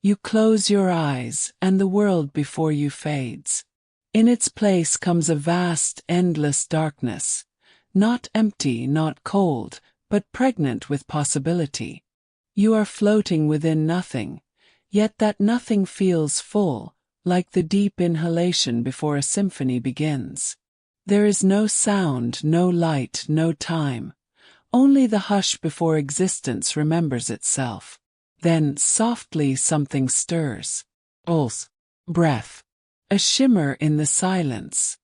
You close your eyes, and the world before you fades. In its place comes a vast, endless darkness, not empty, not cold, but pregnant with possibility. You are floating within nothing, yet that nothing feels full, like the deep inhalation before a symphony begins. There is no sound, no light, no time, only the hush before existence remembers itself. Then, softly, something stirs. Pulse. Breath. A shimmer in the silence.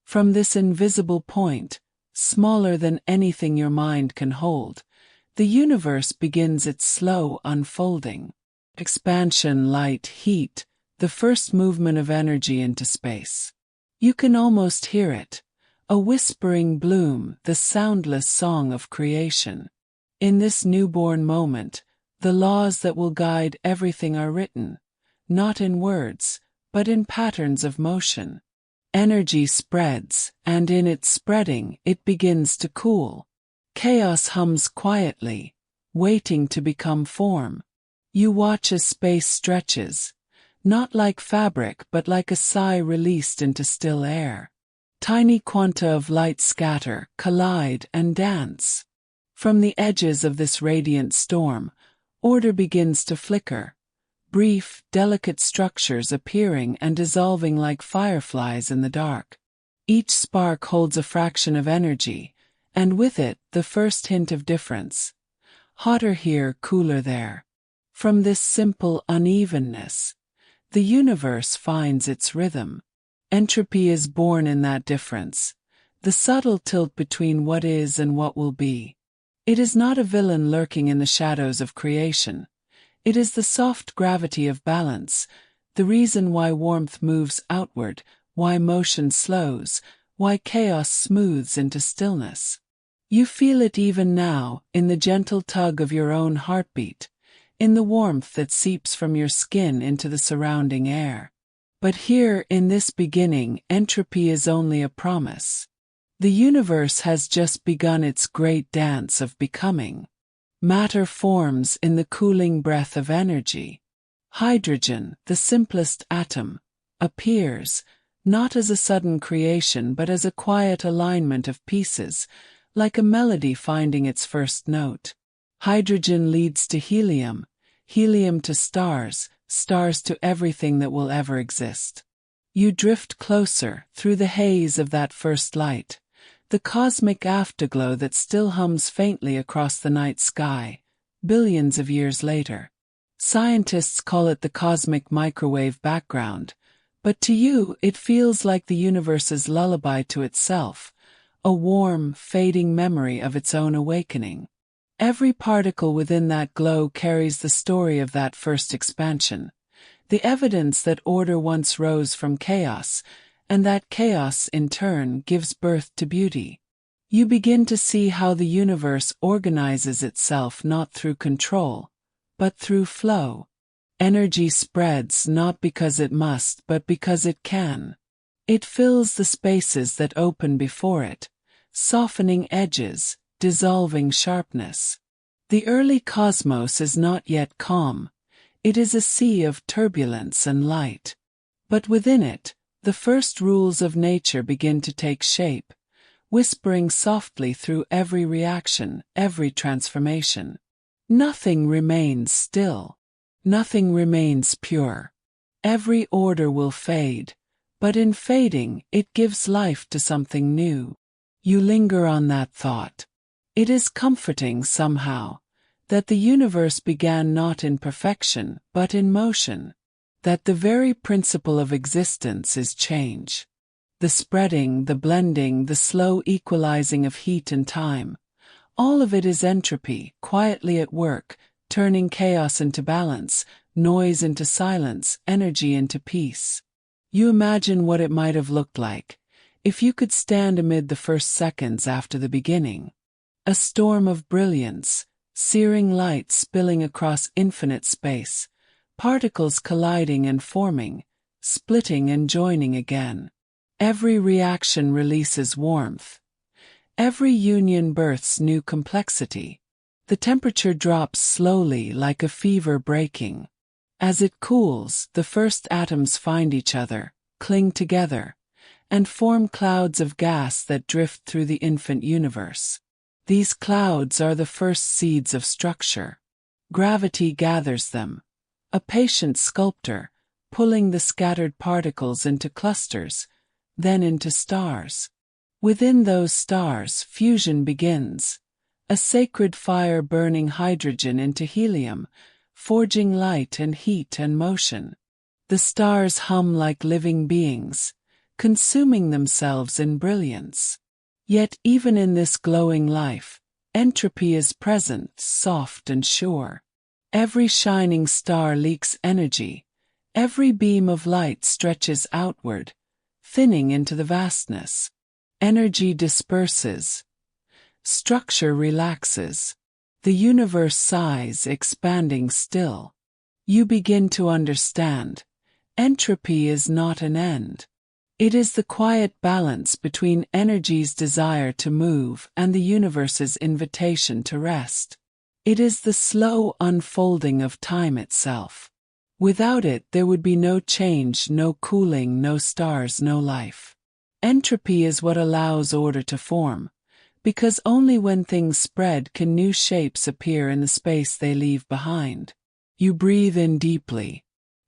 From this invisible point, smaller than anything your mind can hold, the universe begins its slow unfolding. Expansion, light, heat, the first movement of energy into space. You can almost hear it, a whispering bloom, the soundless song of creation. In this newborn moment, the laws that will guide everything are written, not in words, but in patterns of motion. Energy spreads, and in its spreading, it begins to cool. Chaos hums quietly, waiting to become form. You watch as space stretches, not like fabric but like a sigh released into still air. Tiny quanta of light scatter, collide, and dance. From the edges of this radiant storm, order begins to flicker, brief, delicate structures appearing and dissolving like fireflies in the dark. Each spark holds a fraction of energy, and with it, the first hint of difference. Hotter here, cooler there. From this simple unevenness, the universe finds its rhythm. Entropy is born in that difference, the subtle tilt between what is and what will be. It is not a villain lurking in the shadows of creation. It is the soft gravity of balance, the reason why warmth moves outward, why motion slows, why chaos smooths into stillness. You feel it even now, in the gentle tug of your own heartbeat, in the warmth that seeps from your skin into the surrounding air. But here, in this beginning, entropy is only a promise. The universe has just begun its great dance of becoming. Matter forms in the cooling breath of energy. Hydrogen, the simplest atom, appears, not as a sudden creation but as a quiet alignment of pieces, like a melody finding its first note. Hydrogen leads to helium, helium to stars, stars to everything that will ever exist. You drift closer, through the haze of that first light, the cosmic afterglow that still hums faintly across the night sky, billions of years later. Scientists call it the cosmic microwave background, but to you it feels like the universe's lullaby to itself, a warm, fading memory of its own awakening. Every particle within that glow carries the story of that first expansion, the evidence that order once rose from chaos, and that chaos, in turn, gives birth to beauty. You begin to see how the universe organizes itself not through control, but through flow. Energy spreads not because it must, but because it can. It fills the spaces that open before it, softening edges, dissolving sharpness. The early cosmos is not yet calm. It is a sea of turbulence and light. But within it, the first rules of nature begin to take shape, whispering softly through every reaction, every transformation. Nothing remains still. Nothing remains pure. Every order will fade, but in fading, it gives life to something new. You linger on that thought. It is comforting somehow, that the universe began not in perfection, but in motion. That the very principle of existence is change. The spreading, the blending, the slow equalizing of heat and time, all of it is entropy, quietly at work, turning chaos into balance, noise into silence, energy into peace. You imagine what it might have looked like, if you could stand amid the first seconds after the beginning. A storm of brilliance, searing light spilling across infinite space, particles colliding and forming, splitting and joining again. Every reaction releases warmth. Every union births new complexity. The temperature drops slowly like a fever breaking. As it cools, the first atoms find each other, cling together, and form clouds of gas that drift through the infant universe. These clouds are the first seeds of structure. Gravity gathers them, a patient sculptor, pulling the scattered particles into clusters, then into stars. Within those stars, fusion begins, a sacred fire burning hydrogen into helium, forging light and heat and motion. The stars hum like living beings, consuming themselves in brilliance. Yet even in this glowing life, entropy is present, soft and sure. Every shining star leaks energy, every beam of light stretches outward, thinning into the vastness. Energy disperses. Structure relaxes. The universe sighs, expanding still. You begin to understand. Entropy is not an end. It is the quiet balance between energy's desire to move and the universe's invitation to rest. It is the slow unfolding of time itself. Without it, there would be no change, no cooling, no stars, no life. Entropy is what allows order to form, because only when things spread can new shapes appear in the space they leave behind. You breathe in deeply.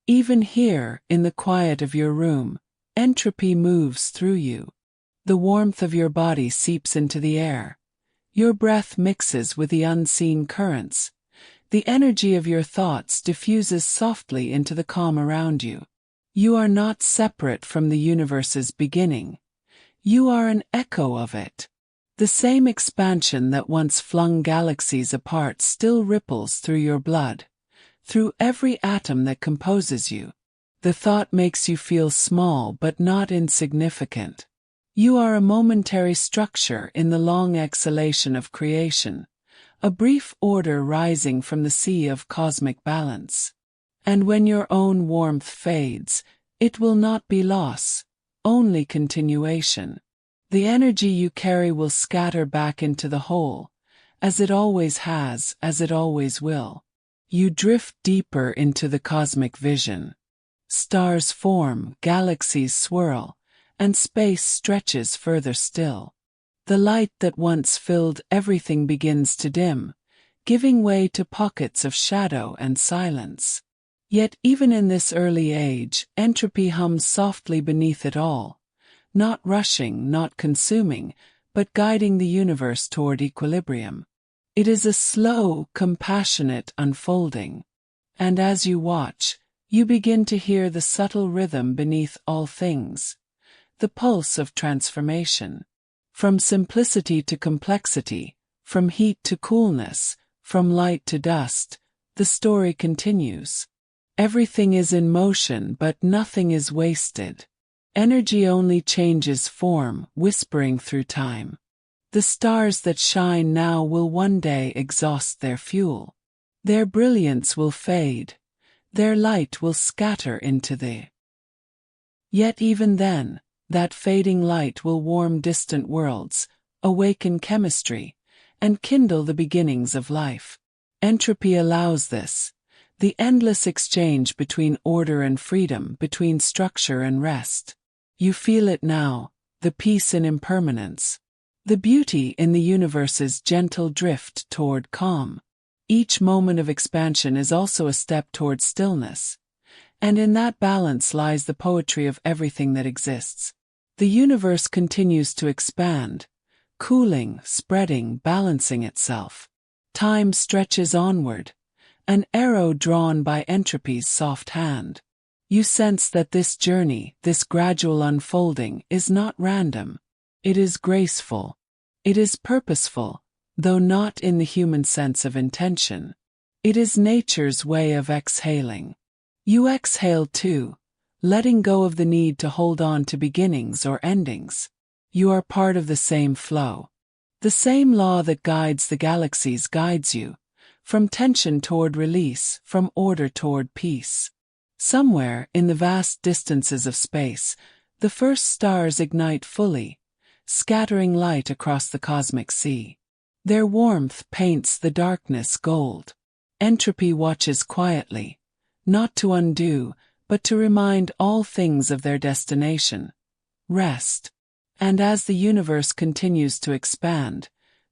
Even here, in the quiet of your room, entropy moves through you. The warmth of your body seeps into the air. Your breath mixes with the unseen currents. The energy of your thoughts diffuses softly into the calm around you. You are not separate from the universe's beginning. You are an echo of it. The same expansion that once flung galaxies apart still ripples through your blood, through every atom that composes you. The thought makes you feel small but not insignificant. You are a momentary structure in the long exhalation of creation, a brief order rising from the sea of cosmic balance. And when your own warmth fades, it will not be loss, only continuation. The energy you carry will scatter back into the whole, as it always has, as it always will. You drift deeper into the cosmic vision. Stars form, galaxies swirl, and space stretches further still. The light that once filled everything begins to dim, giving way to pockets of shadow and silence. Yet even in this early age, entropy hums softly beneath it all, not rushing, not consuming, but guiding the universe toward equilibrium. It is a slow, compassionate unfolding. And as you watch, you begin to hear the subtle rhythm beneath all things, the pulse of transformation. From simplicity to complexity, from heat to coolness, from light to dust, the story continues. Everything is in motion, but nothing is wasted. Energy only changes form, whispering through time. The stars that shine now will one day exhaust their fuel. Their brilliance will fade. Their light will scatter into the. Yet even then, that fading light will warm distant worlds, awaken chemistry, and kindle the beginnings of life. Entropy allows this, the endless exchange between order and freedom, between structure and rest. You feel it now, the peace in impermanence, the beauty in the universe's gentle drift toward calm. Each moment of expansion is also a step toward stillness, and in that balance lies the poetry of everything that exists. The universe continues to expand, cooling, spreading, balancing itself. Time stretches onward, an arrow drawn by entropy's soft hand. You sense that this journey, this gradual unfolding, is not random. It is graceful. It is purposeful, though not in the human sense of intention. It is nature's way of exhaling. You exhale too, letting go of the need to hold on to beginnings or endings. You are part of the same flow. The same law that guides the galaxies guides you, from tension toward release, from order toward peace. Somewhere, in the vast distances of space, the first stars ignite fully, scattering light across the cosmic sea. Their warmth paints the darkness gold. Entropy watches quietly, not to undo, but to remind all things of their destination, rest. And as the universe continues to expand,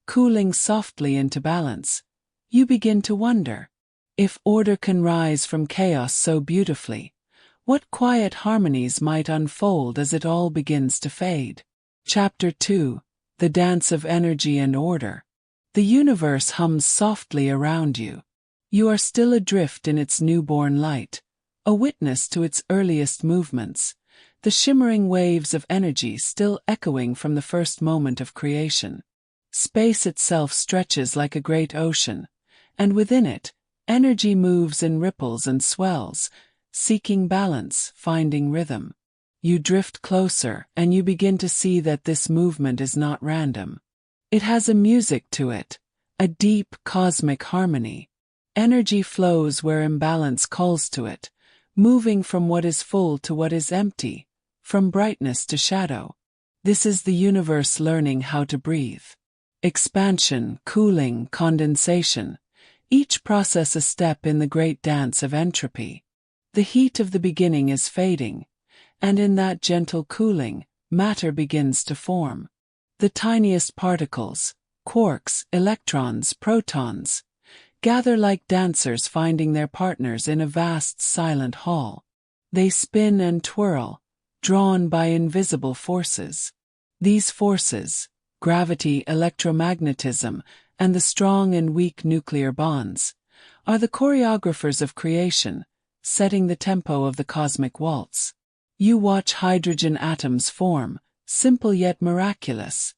cooling softly into balance, you begin to wonder, if order can rise from chaos so beautifully, what quiet harmonies might unfold as it all begins to fade. Chapter 2: The Dance of Energy and Order. The universe hums softly around you. You are still adrift in its newborn light, a witness to its earliest movements, the shimmering waves of energy still echoing from the first moment of creation. Space itself stretches like a great ocean, and within it, energy moves in ripples and swells, seeking balance, finding rhythm. You drift closer, and you begin to see that this movement is not random. It has a music to it, a deep cosmic harmony. Energy flows where imbalance calls to it, moving from what is full to what is empty, from brightness to shadow. This is the universe learning how to breathe. Expansion, cooling, condensation, each process a step in the great dance of entropy. The heat of the beginning is fading, and in that gentle cooling, matter begins to form. The tiniest particles, quarks, electrons, protons, gather like dancers finding their partners in a vast silent hall. They spin and twirl, drawn by invisible forces. These forces, gravity, electromagnetism, and the strong and weak nuclear bonds, are the choreographers of creation, setting the tempo of the cosmic waltz. You watch hydrogen atoms form, simple yet miraculous,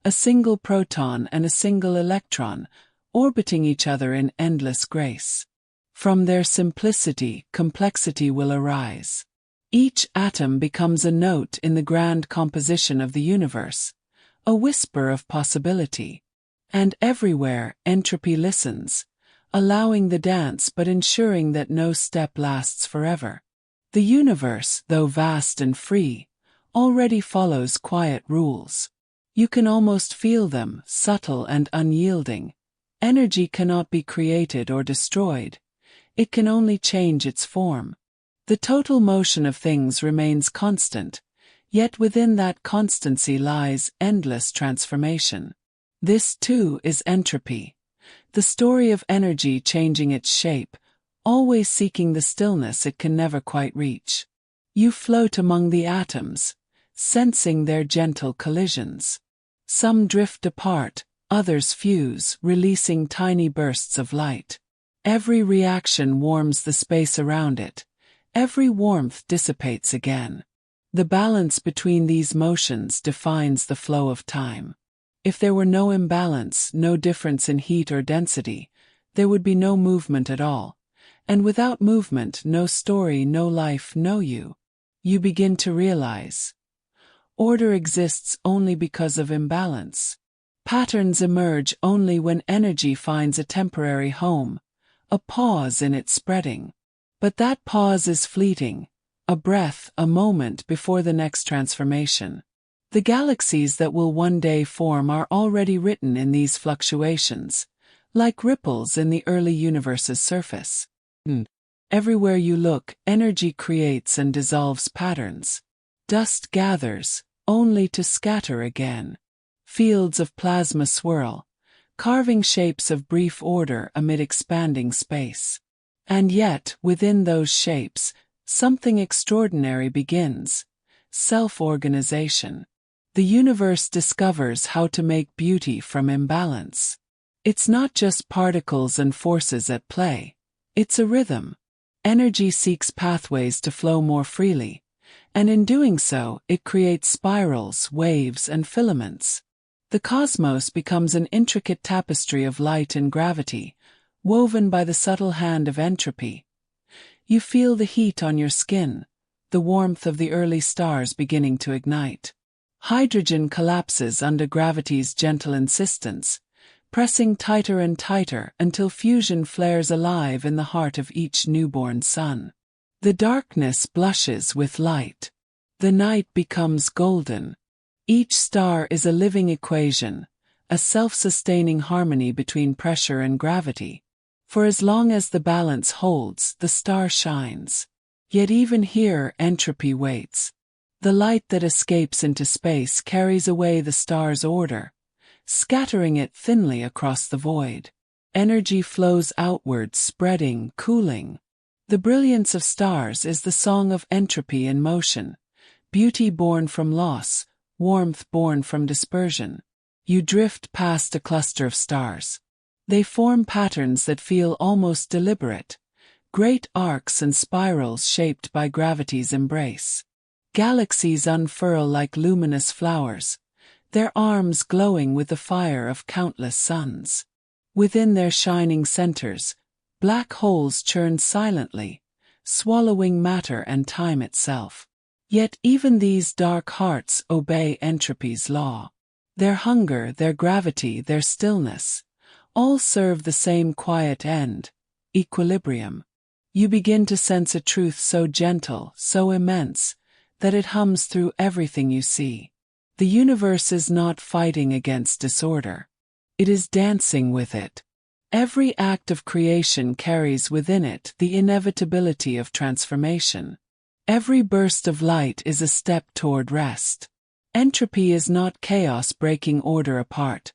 a single proton and a single electron, orbiting each other in endless grace. From their simplicity, complexity will arise. Each atom becomes a note in the grand composition of the universe, a whisper of possibility. And everywhere, entropy listens, allowing the dance but ensuring that no step lasts forever. The universe, though vast and free, already follows quiet rules. You can almost feel them, subtle and unyielding. Energy cannot be created or destroyed. It can only change its form. The total motion of things remains constant, yet within that constancy lies endless transformation. This too is entropy, the story of energy changing its shape, always seeking the stillness it can never quite reach. You float among the atoms, sensing their gentle collisions. Some drift apart, others fuse, releasing tiny bursts of light. Every reaction warms the space around it. Every warmth dissipates again. The balance between these motions defines the flow of time. If there were no imbalance, no difference in heat or density, there would be no movement at all. And without movement, no story, no life, no you. You begin to realize. Order exists only because of imbalance. Patterns emerge only when energy finds a temporary home, a pause in its spreading. But that pause is fleeting, a breath, a moment before the next transformation. The galaxies that will one day form are already written in these fluctuations, like ripples in the early universe's surface. Everywhere you look, energy creates and dissolves patterns. Dust gathers, only to scatter again. Fields of plasma swirl, carving shapes of brief order amid expanding space. And yet, within those shapes, something extraordinary begins: self-organization. The universe discovers how to make beauty from imbalance. It's not just particles and forces at play. It's a rhythm. Energy seeks pathways to flow more freely, and in doing so, it creates spirals, waves, and filaments. The cosmos becomes an intricate tapestry of light and gravity, woven by the subtle hand of entropy. You feel the heat on your skin, the warmth of the early stars beginning to ignite. Hydrogen collapses under gravity's gentle insistence, pressing tighter and tighter until fusion flares alive in the heart of each newborn sun. The darkness blushes with light. The night becomes golden. Each star is a living equation, a self-sustaining harmony between pressure and gravity. For as long as the balance holds, the star shines. Yet even here entropy waits. The light that escapes into space carries away the star's order, scattering it thinly across the void. Energy flows outward, spreading, cooling. The brilliance of stars is the song of entropy in motion, beauty born from loss, warmth born from dispersion. You drift past a cluster of stars. They form patterns that feel almost deliberate, great arcs and spirals shaped by gravity's embrace. Galaxies unfurl like luminous flowers, their arms glowing with the fire of countless suns. Within their shining centers, black holes churn silently, swallowing matter and time itself. Yet even these dark hearts obey entropy's law. Their hunger, their gravity, their stillness, all serve the same quiet end, equilibrium. You begin to sense a truth so gentle, so immense, that it hums through everything you see. The universe is not fighting against disorder. It is dancing with it. Every act of creation carries within it the inevitability of transformation. Every burst of light is a step toward rest. Entropy is not chaos breaking order apart.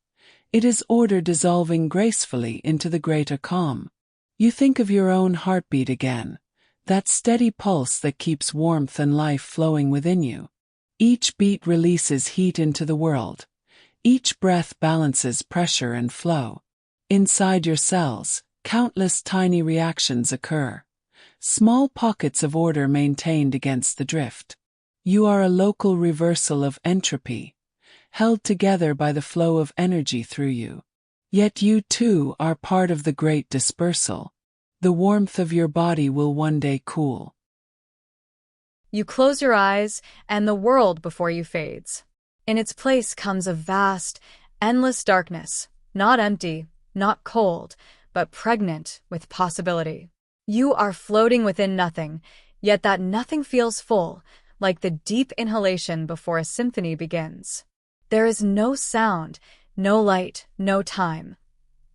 It is order dissolving gracefully into the greater calm. You think of your own heartbeat again, that steady pulse that keeps warmth and life flowing within you. Each beat releases heat into the world. Each breath balances pressure and flow. Inside your cells, countless tiny reactions occur. Small pockets of order maintained against the drift. You are a local reversal of entropy, held together by the flow of energy through you. Yet you too are part of the great dispersal. The warmth of your body will one day cool. You close your eyes, and the world before you fades. In its place comes a vast, endless darkness, not empty, not cold, but pregnant with possibility. You are floating within nothing, yet that nothing feels full, like the deep inhalation before a symphony begins. There is no sound, no light, no time.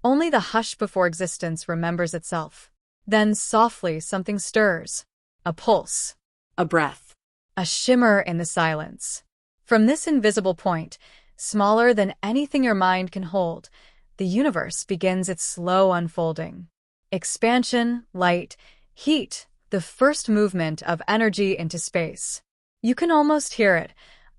Only the hush before existence remembers itself. Then softly something stirs. A pulse. A breath. A shimmer in the silence. From this invisible point, smaller than anything your mind can hold, the universe begins its slow unfolding. Expansion, light, heat, the first movement of energy into space. You can almost hear it,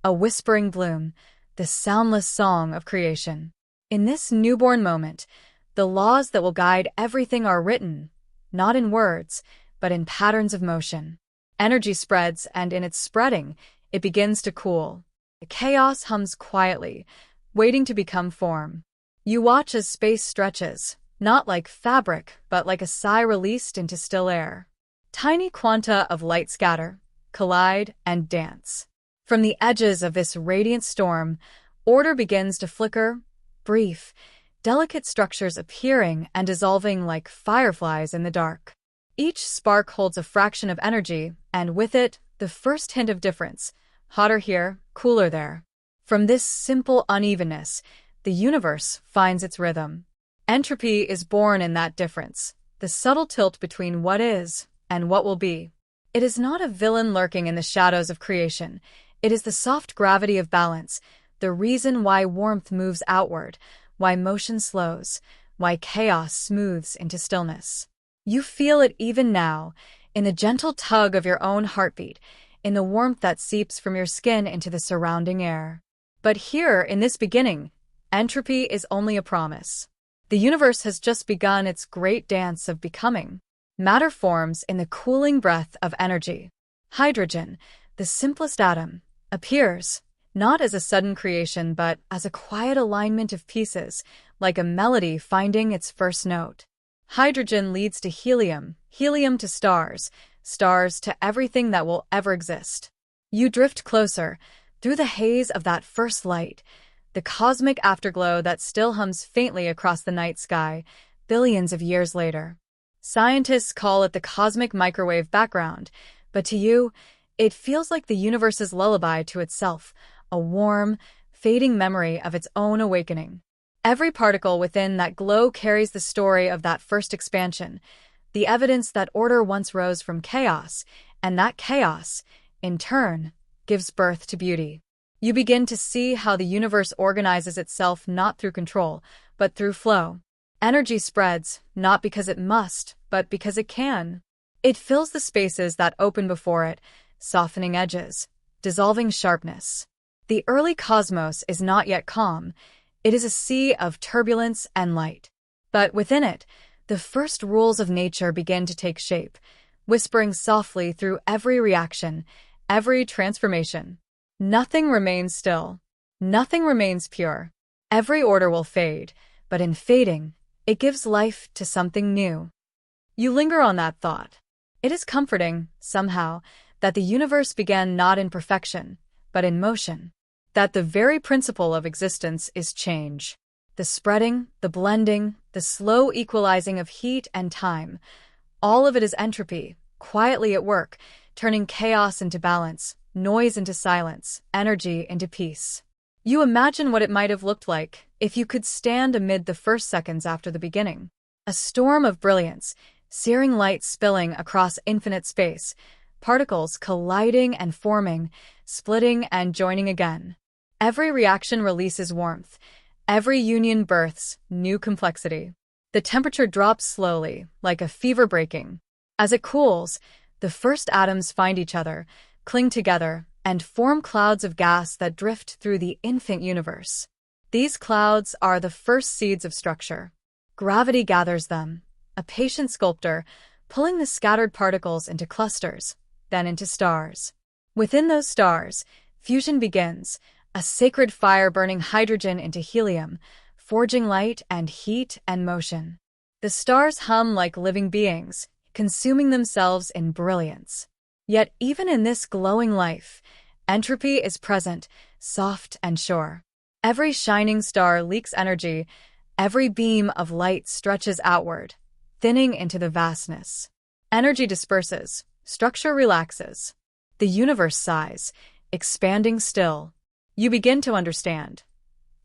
a whispering bloom, the soundless song of creation. In this newborn moment, the laws that will guide everything are written, not in words, but in patterns of motion. Energy spreads, and in its spreading, it begins to cool. The chaos hums quietly, waiting to become form. You watch as space stretches, not like fabric, but like a sigh released into still air. Tiny quanta of light scatter, collide, and dance. From the edges of this radiant storm, order begins to flicker, brief, delicate structures appearing and dissolving like fireflies in the dark. Each spark holds a fraction of energy, and with it, the first hint of difference, hotter here, cooler there. From this simple unevenness, the universe finds its rhythm. Entropy is born in that difference, the subtle tilt between what is and what will be. It is not a villain lurking in the shadows of creation. It is the soft gravity of balance, the reason why warmth moves outward, why motion slows, why chaos smooths into stillness. You feel it even now, in the gentle tug of your own heartbeat, in the warmth that seeps from your skin into the surrounding air. But here, in this beginning, entropy is only a promise. The universe has just begun its great dance of becoming. Matter forms in the cooling breath of energy. Hydrogen, the simplest atom, appears, not as a sudden creation but as a quiet alignment of pieces, like a melody finding its first note. Hydrogen leads to helium, helium to stars, stars to everything that will ever exist. You drift closer, through the haze of that first light, the cosmic afterglow that still hums faintly across the night sky, billions of years later. Scientists call it the cosmic microwave background, but to you, it feels like the universe's lullaby to itself, a warm, fading memory of its own awakening. Every particle within that glow carries the story of that first expansion, the evidence that order once rose from chaos, and that chaos, in turn, gives birth to beauty. You begin to see how the universe organizes itself not through control, but through flow. Energy spreads, not because it must, but because it can. It fills the spaces that open before it, softening edges, dissolving sharpness. The early cosmos is not yet calm. It is a sea of turbulence and light. But within it, the first rules of nature begin to take shape, whispering softly through every reaction, every transformation. Nothing remains still. Nothing remains pure. Every order will fade, but in fading, it gives life to something new. You linger on that thought. It is comforting, somehow, that the universe began not in perfection, but in motion. That the very principle of existence is change. The spreading, the blending, the slow equalizing of heat and time. All of it is entropy, quietly at work, turning chaos into balance, noise into silence, energy into peace. You imagine what it might have looked like if you could stand amid the first seconds after the beginning. A storm of brilliance, searing light spilling across infinite space, particles colliding and forming, splitting and joining again. Every reaction releases warmth. Every union births new complexity. The temperature drops slowly, like a fever breaking. As it cools, the first atoms find each other, cling together, and form clouds of gas that drift through the infant universe. These clouds are the first seeds of structure. Gravity gathers them, a patient sculptor, pulling the scattered particles into clusters, then into stars. Within those stars, fusion begins, a sacred fire burning hydrogen into helium, forging light and heat and motion. The stars hum like living beings, consuming themselves in brilliance. Yet even in this glowing life, entropy is present, soft and sure. Every shining star leaks energy, every beam of light stretches outward, thinning into the vastness. Energy disperses, structure relaxes. The universe sighs, expanding still. You begin to understand.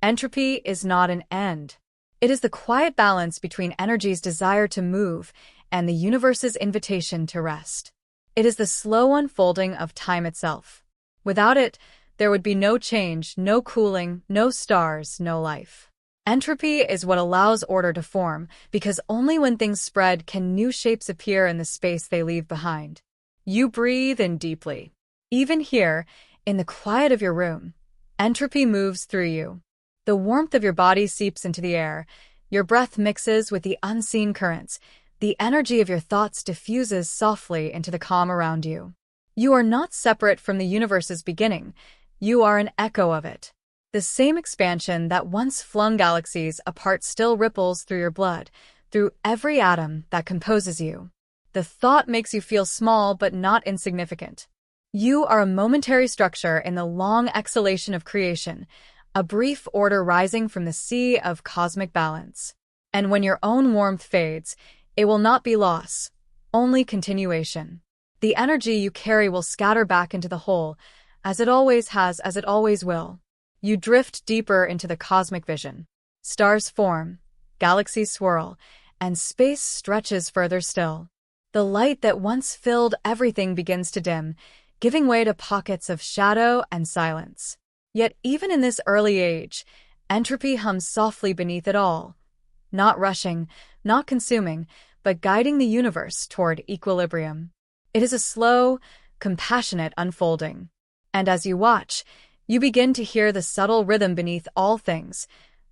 Entropy is not an end. It is the quiet balance between energy's desire to move and the universe's invitation to rest. It is the slow unfolding of time itself. Without it, there would be no change, no cooling, no stars, no life. Entropy is what allows order to form, because only when things spread can new shapes appear in the space they leave behind. You breathe in deeply. Even here, in the quiet of your room, entropy moves through you. The warmth of your body seeps into the air, your breath mixes with the unseen currents, the energy of your thoughts diffuses softly into the calm around you. You are not separate from the universe's beginning, you are an echo of it. The same expansion that once flung galaxies apart still ripples through your blood, through every atom that composes you. The thought makes you feel small but not insignificant. You are a momentary structure in the long exhalation of creation, a brief order rising from the sea of cosmic balance. And when your own warmth fades, it will not be loss, only continuation. The energy you carry will scatter back into the whole, as it always has, as it always will. You drift deeper into the cosmic vision. Stars form, galaxies swirl, and space stretches further still. The light that once filled everything begins to dim, giving way to pockets of shadow and silence. Yet even in this early age, entropy hums softly beneath it all, not rushing, not consuming, but guiding the universe toward equilibrium. It is a slow, compassionate unfolding. And as you watch, you begin to hear the subtle rhythm beneath all things,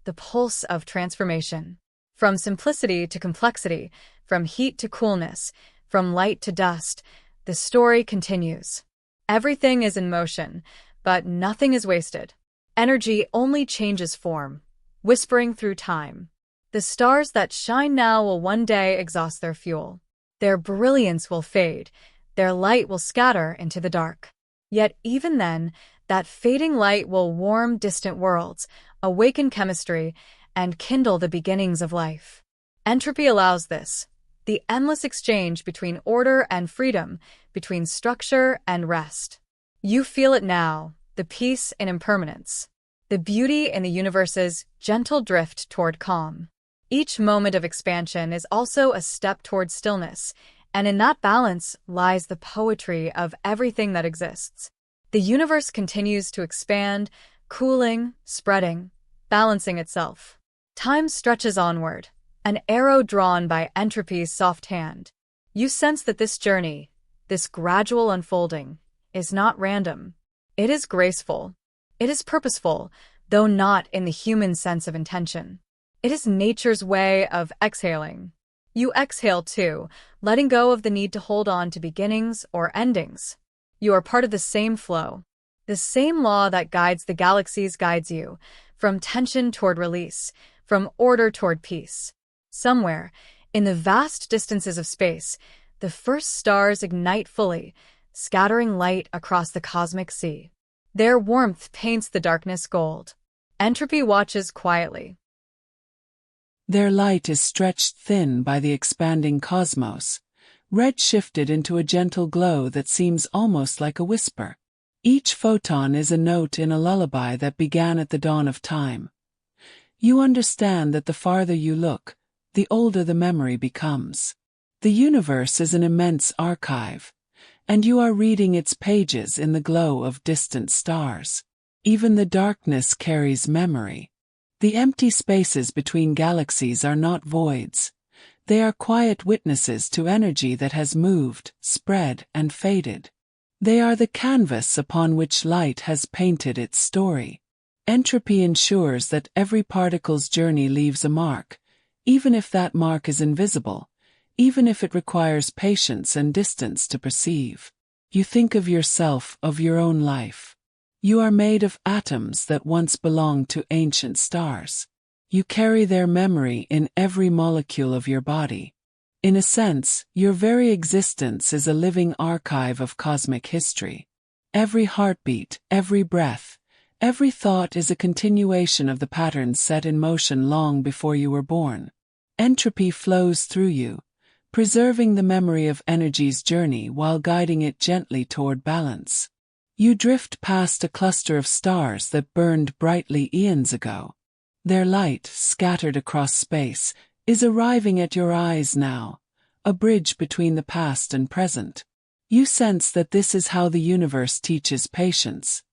the pulse of transformation. From simplicity to complexity, from heat to coolness, from light to dust, the story continues. Everything is in motion, but nothing is wasted. Energy only changes form, whispering through time. The stars that shine now will one day exhaust their fuel. Their brilliance will fade, their light will scatter into the dark. Yet even then, that fading light will warm distant worlds, awaken chemistry, and kindle the beginnings of life. Entropy allows this, the endless exchange between order and freedom, between structure and rest. You feel it now, the peace in impermanence. the beauty in the universe's gentle drift toward calm. Each moment of expansion is also a step toward stillness, and in that balance lies the poetry of everything that exists. The universe continues to expand, cooling, spreading, balancing itself. Time stretches onward, an arrow drawn by entropy's soft hand. You sense that this journey, this gradual unfolding, is not random. It is graceful. It is purposeful, though not in the human sense of intention. It is nature's way of exhaling. You exhale too, letting go of the need to hold on to beginnings or endings. You are part of the same flow. The same law that guides the galaxies guides you, from tension toward release, from order toward peace. Somewhere, in the vast distances of space, the first stars ignite fully, scattering light across the cosmic sea. Their warmth paints the darkness gold. Entropy watches quietly. Their light is stretched thin by the expanding cosmos, red shifted into a gentle glow that seems almost like a whisper. Each photon is a note in a lullaby that began at the dawn of time. You understand that the farther you look, the older the memory becomes. The universe is an immense archive, and you are reading its pages in the glow of distant stars. Even the darkness carries memory. The empty spaces between galaxies are not voids. They are quiet witnesses to energy that has moved, spread, and faded. They are the canvas upon which light has painted its story. Entropy ensures that every particle's journey leaves a mark, even if that mark is invisible, even if it requires patience and distance to perceive. You think of yourself, of your own life. You are made of atoms that once belonged to ancient stars. You carry their memory in every molecule of your body. In a sense, your very existence is a living archive of cosmic history. Every heartbeat, every breath, every thought is a continuation of the patterns set in motion long before you were born. Entropy flows through you, preserving the memory of energy's journey while guiding it gently toward balance. You drift past a cluster of stars that burned brightly eons ago. Their light, scattered across space, is arriving at your eyes now, a bridge between the past and present. You sense that this is how the universe teaches patience.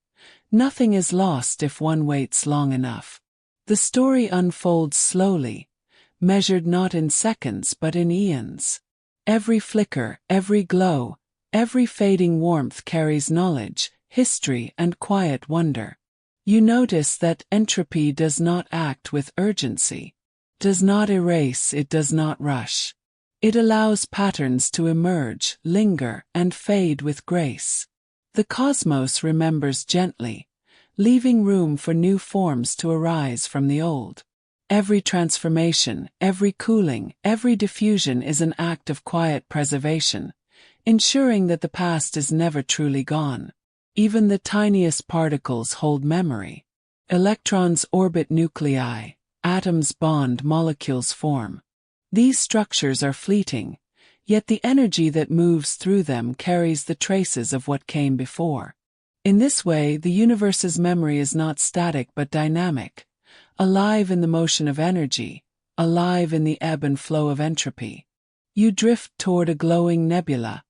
Nothing is lost if one waits long enough. The story unfolds slowly, measured not in seconds but in eons. Every flicker, every glow, every fading warmth carries knowledge, history, and quiet wonder. You notice that entropy does not act with urgency, does not erase, it does not rush. It allows patterns to emerge, linger, and fade with grace. The cosmos remembers gently, leaving room for new forms to arise from the old. Every transformation, every cooling, every diffusion is an act of quiet preservation, ensuring that the past is never truly gone. Even the tiniest particles hold memory. Electrons orbit nuclei, atoms bond, molecules form. These structures are fleeting, yet the energy that moves through them carries the traces of what came before. In this way, the universe's memory is not static but dynamic, alive in the motion of energy, alive in the ebb and flow of entropy. You drift toward a glowing nebula,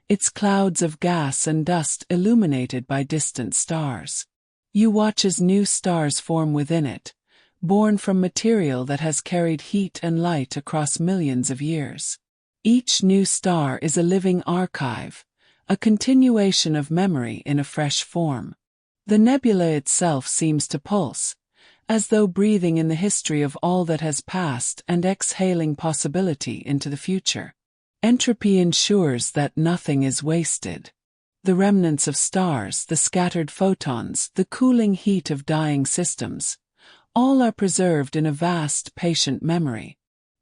its clouds of gas and dust illuminated by distant stars. You watch as new stars form within it, born from material that has carried heat and light across millions of years. Each new star is a living archive, a continuation of memory in a fresh form. The nebula itself seems to pulse, as though breathing in the history of all that has passed and exhaling possibility into the future. Entropy ensures that nothing is wasted. The remnants of stars, the scattered photons, the cooling heat of dying systems, all are preserved in a vast, patient memory.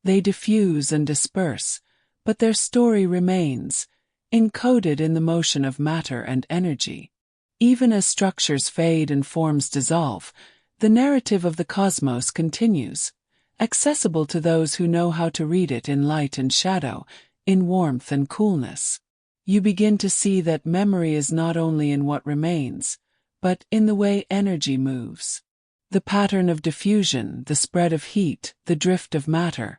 They diffuse and disperse, but their story remains, encoded in the motion of matter and energy. Even as structures fade and forms dissolve, the narrative of the cosmos continues, accessible to those who know how to read it in light and shadow, in warmth and coolness. You begin to see that memory is not only in what remains, but in the way energy moves. The pattern of diffusion, the spread of heat, the drift of matter.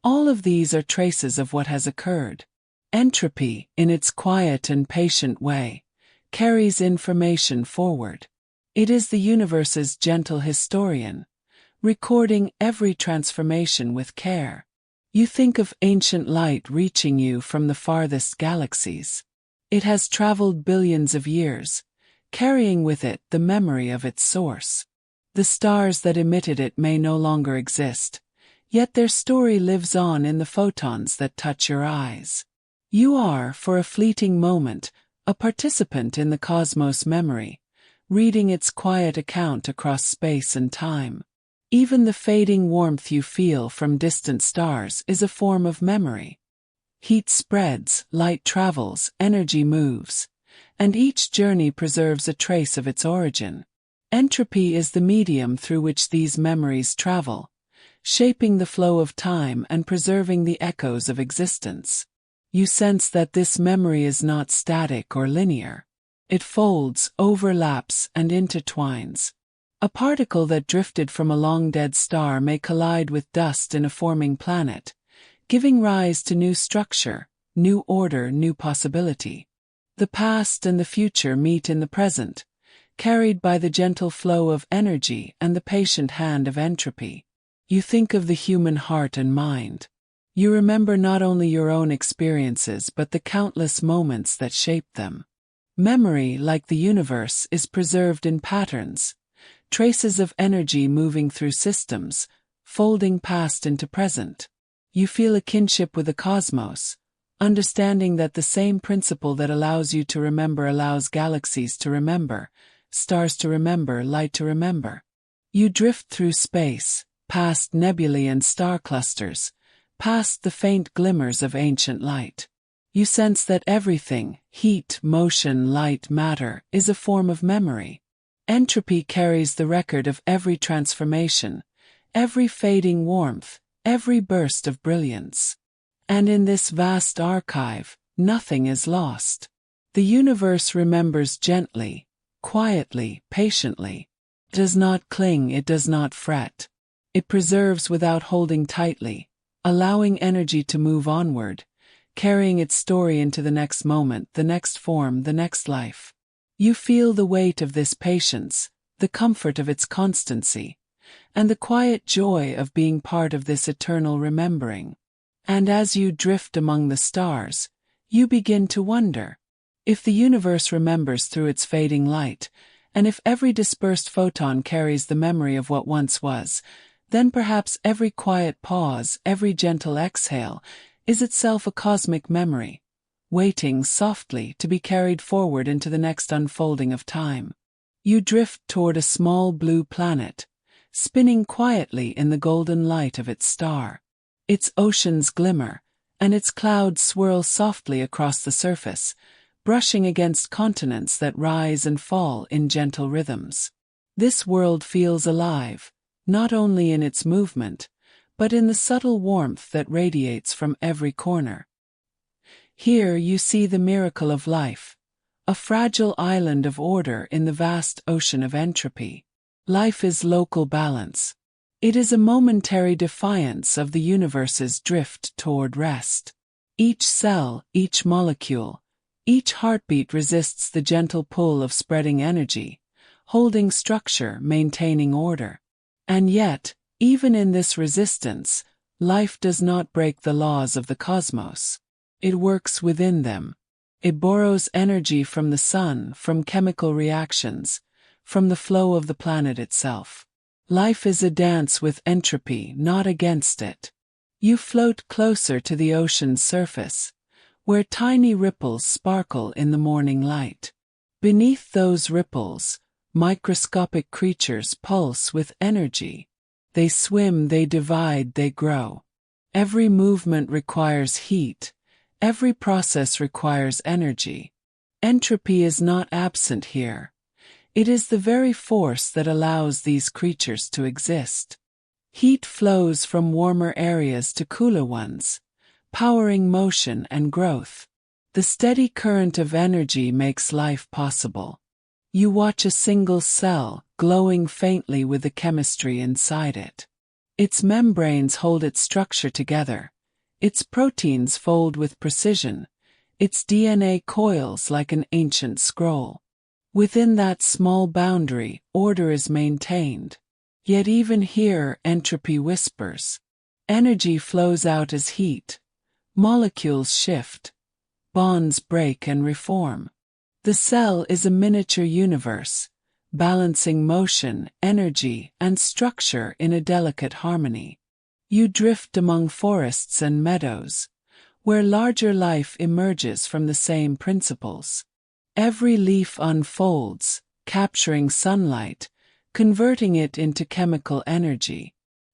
All of these are traces of what has occurred. Entropy, in its quiet and patient way, carries information forward. It is the universe's gentle historian, recording every transformation with care. You think of ancient light reaching you from the farthest galaxies. It has traveled billions of years, carrying with it the memory of its source. The stars that emitted it may no longer exist, yet their story lives on in the photons that touch your eyes. You are, for a fleeting moment, a participant in the cosmos' memory, reading its quiet account across space and time. Even the fading warmth you feel from distant stars is a form of memory. Heat spreads, light travels, energy moves, and each journey preserves a trace of its origin. Entropy is the medium through which these memories travel, shaping the flow of time and preserving the echoes of existence. You sense that this memory is not static or linear. It folds, overlaps, and intertwines. A particle that drifted from a long-dead star may collide with dust in a forming planet, giving rise to new structure, new order, new possibility. The past and the future meet in the present, carried by the gentle flow of energy and the patient hand of entropy. You think of the human heart and mind. You remember not only your own experiences but the countless moments that shaped them. Memory, like the universe, is preserved in patterns, traces of energy moving through systems, folding past into present. You feel a kinship with the cosmos, understanding that the same principle that allows you to remember allows galaxies to remember, stars to remember, light to remember. You drift through space, past nebulae and star clusters, past the faint glimmers of ancient light. You sense that everything, heat, motion, light, matter, is a form of memory. Entropy carries the record of every transformation, every fading warmth, every burst of brilliance. And in this vast archive, nothing is lost. The universe remembers gently, quietly, patiently. It does not cling, it does not fret. It preserves without holding tightly, allowing energy to move onward, carrying its story into the next moment, the next form, the next life. You feel the weight of this patience, the comfort of its constancy, and the quiet joy of being part of this eternal remembering. And as you drift among the stars, you begin to wonder, if the universe remembers through its fading light, and if every dispersed photon carries the memory of what once was, then perhaps every quiet pause, every gentle exhale, is itself a cosmic memory, waiting softly to be carried forward into the next unfolding of time. You drift toward a small blue planet, spinning quietly in the golden light of its star. Its oceans glimmer, and its clouds swirl softly across the surface, brushing against continents that rise and fall in gentle rhythms. This world feels alive, not only in its movement, but in the subtle warmth that radiates from every corner. Here you see the miracle of life, a fragile island of order in the vast ocean of entropy. Life is local balance. It is a momentary defiance of the universe's drift toward rest. Each cell, each molecule, each heartbeat resists the gentle pull of spreading energy, holding structure, maintaining order. And yet, even in this resistance, life does not break the laws of the cosmos. It works within them. It borrows energy from the sun, from chemical reactions, from the flow of the planet itself. Life is a dance with entropy, not against it. You float closer to the ocean's surface, where tiny ripples sparkle in the morning light. Beneath those ripples, microscopic creatures pulse with energy. They swim, they divide, they grow. Every movement requires heat. Every process requires energy. Entropy is not absent here. It is the very force that allows these creatures to exist. Heat flows from warmer areas to cooler ones, powering motion and growth. The steady current of energy makes life possible. You watch a single cell, glowing faintly with the chemistry inside it. Its membranes hold its structure together. Its proteins fold with precision. Its DNA coils like an ancient scroll. Within that small boundary, order is maintained. Yet even here, entropy whispers. Energy flows out as heat. Molecules shift. Bonds break and reform. The cell is a miniature universe, balancing motion, energy, and structure in a delicate harmony. You drift among forests and meadows, where larger life emerges from the same principles. Every leaf unfolds, capturing sunlight, converting it into chemical energy.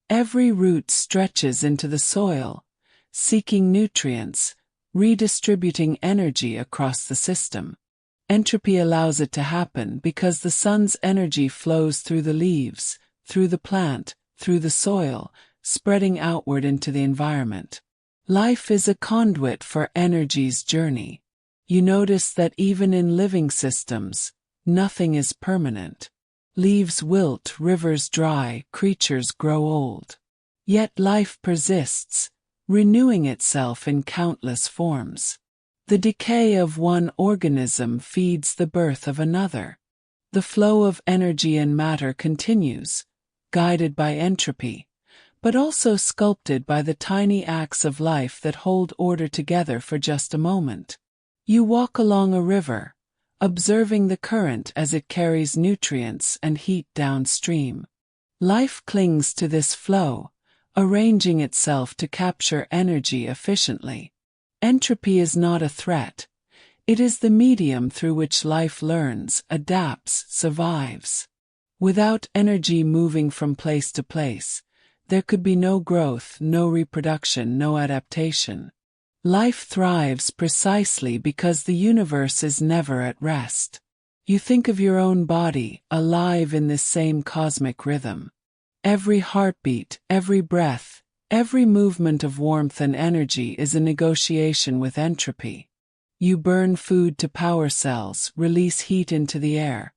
Every root stretches into the soil, seeking nutrients, redistributing energy across the system. Entropy allows it to happen because the sun's energy flows through the leaves, through the plant, through the soil, spreading outward into the environment. Life is a conduit for energy's journey. You notice that even in living systems, nothing is permanent. Leaves wilt, rivers dry, creatures grow old. Yet life persists, renewing itself in countless forms. The decay of one organism feeds the birth of another. The flow of energy and matter continues, guided by entropy, but also sculpted by the tiny acts of life that hold order together for just a moment. You walk along a river, observing the current as it carries nutrients and heat downstream. Life clings to this flow, arranging itself to capture energy efficiently. Entropy is not a threat. It is the medium through which life learns, adapts, survives. Without energy moving from place to place, there could be no growth, no reproduction, no adaptation. Life thrives precisely because the universe is never at rest. You think of your own body, alive in this same cosmic rhythm. Every heartbeat, every breath, every movement of warmth and energy is a negotiation with entropy. You burn food to power cells, release heat into the air,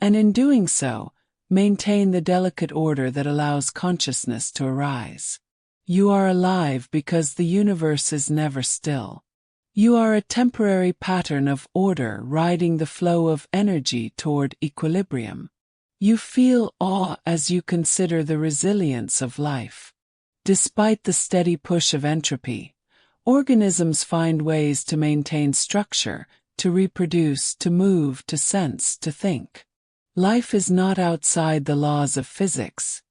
and in doing so, maintain the delicate order that allows consciousness to arise. You are alive because the universe is never still. You are a temporary pattern of order riding the flow of energy toward equilibrium. You feel awe as you consider the resilience of life. Despite the steady push of entropy, organisms find ways to maintain structure, to reproduce, to move, to sense, to think. Life is not outside the laws of physics.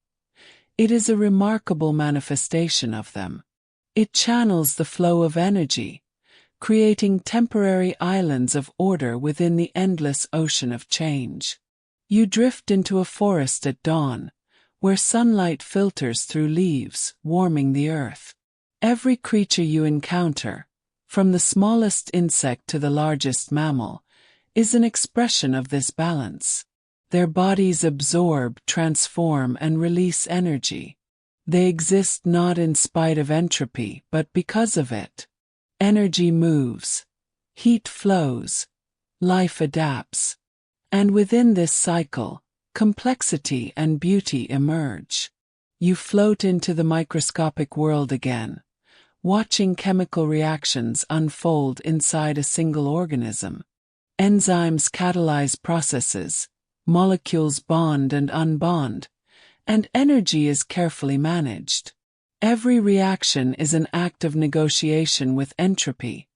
It is a remarkable manifestation of them. It channels the flow of energy, creating temporary islands of order within the endless ocean of change. You drift into a forest at dawn, where sunlight filters through leaves, warming the earth. Every creature you encounter, from the smallest insect to the largest mammal, is an expression of this balance. Their bodies absorb, transform, and release energy. They exist not in spite of entropy, but because of it. Energy moves, heat flows, life adapts. And within this cycle, complexity and beauty emerge. You float into the microscopic world again, watching chemical reactions unfold inside a single organism. Enzymes catalyze processes, molecules bond and unbond, and energy is carefully managed. Every reaction is an act of negotiation with entropy,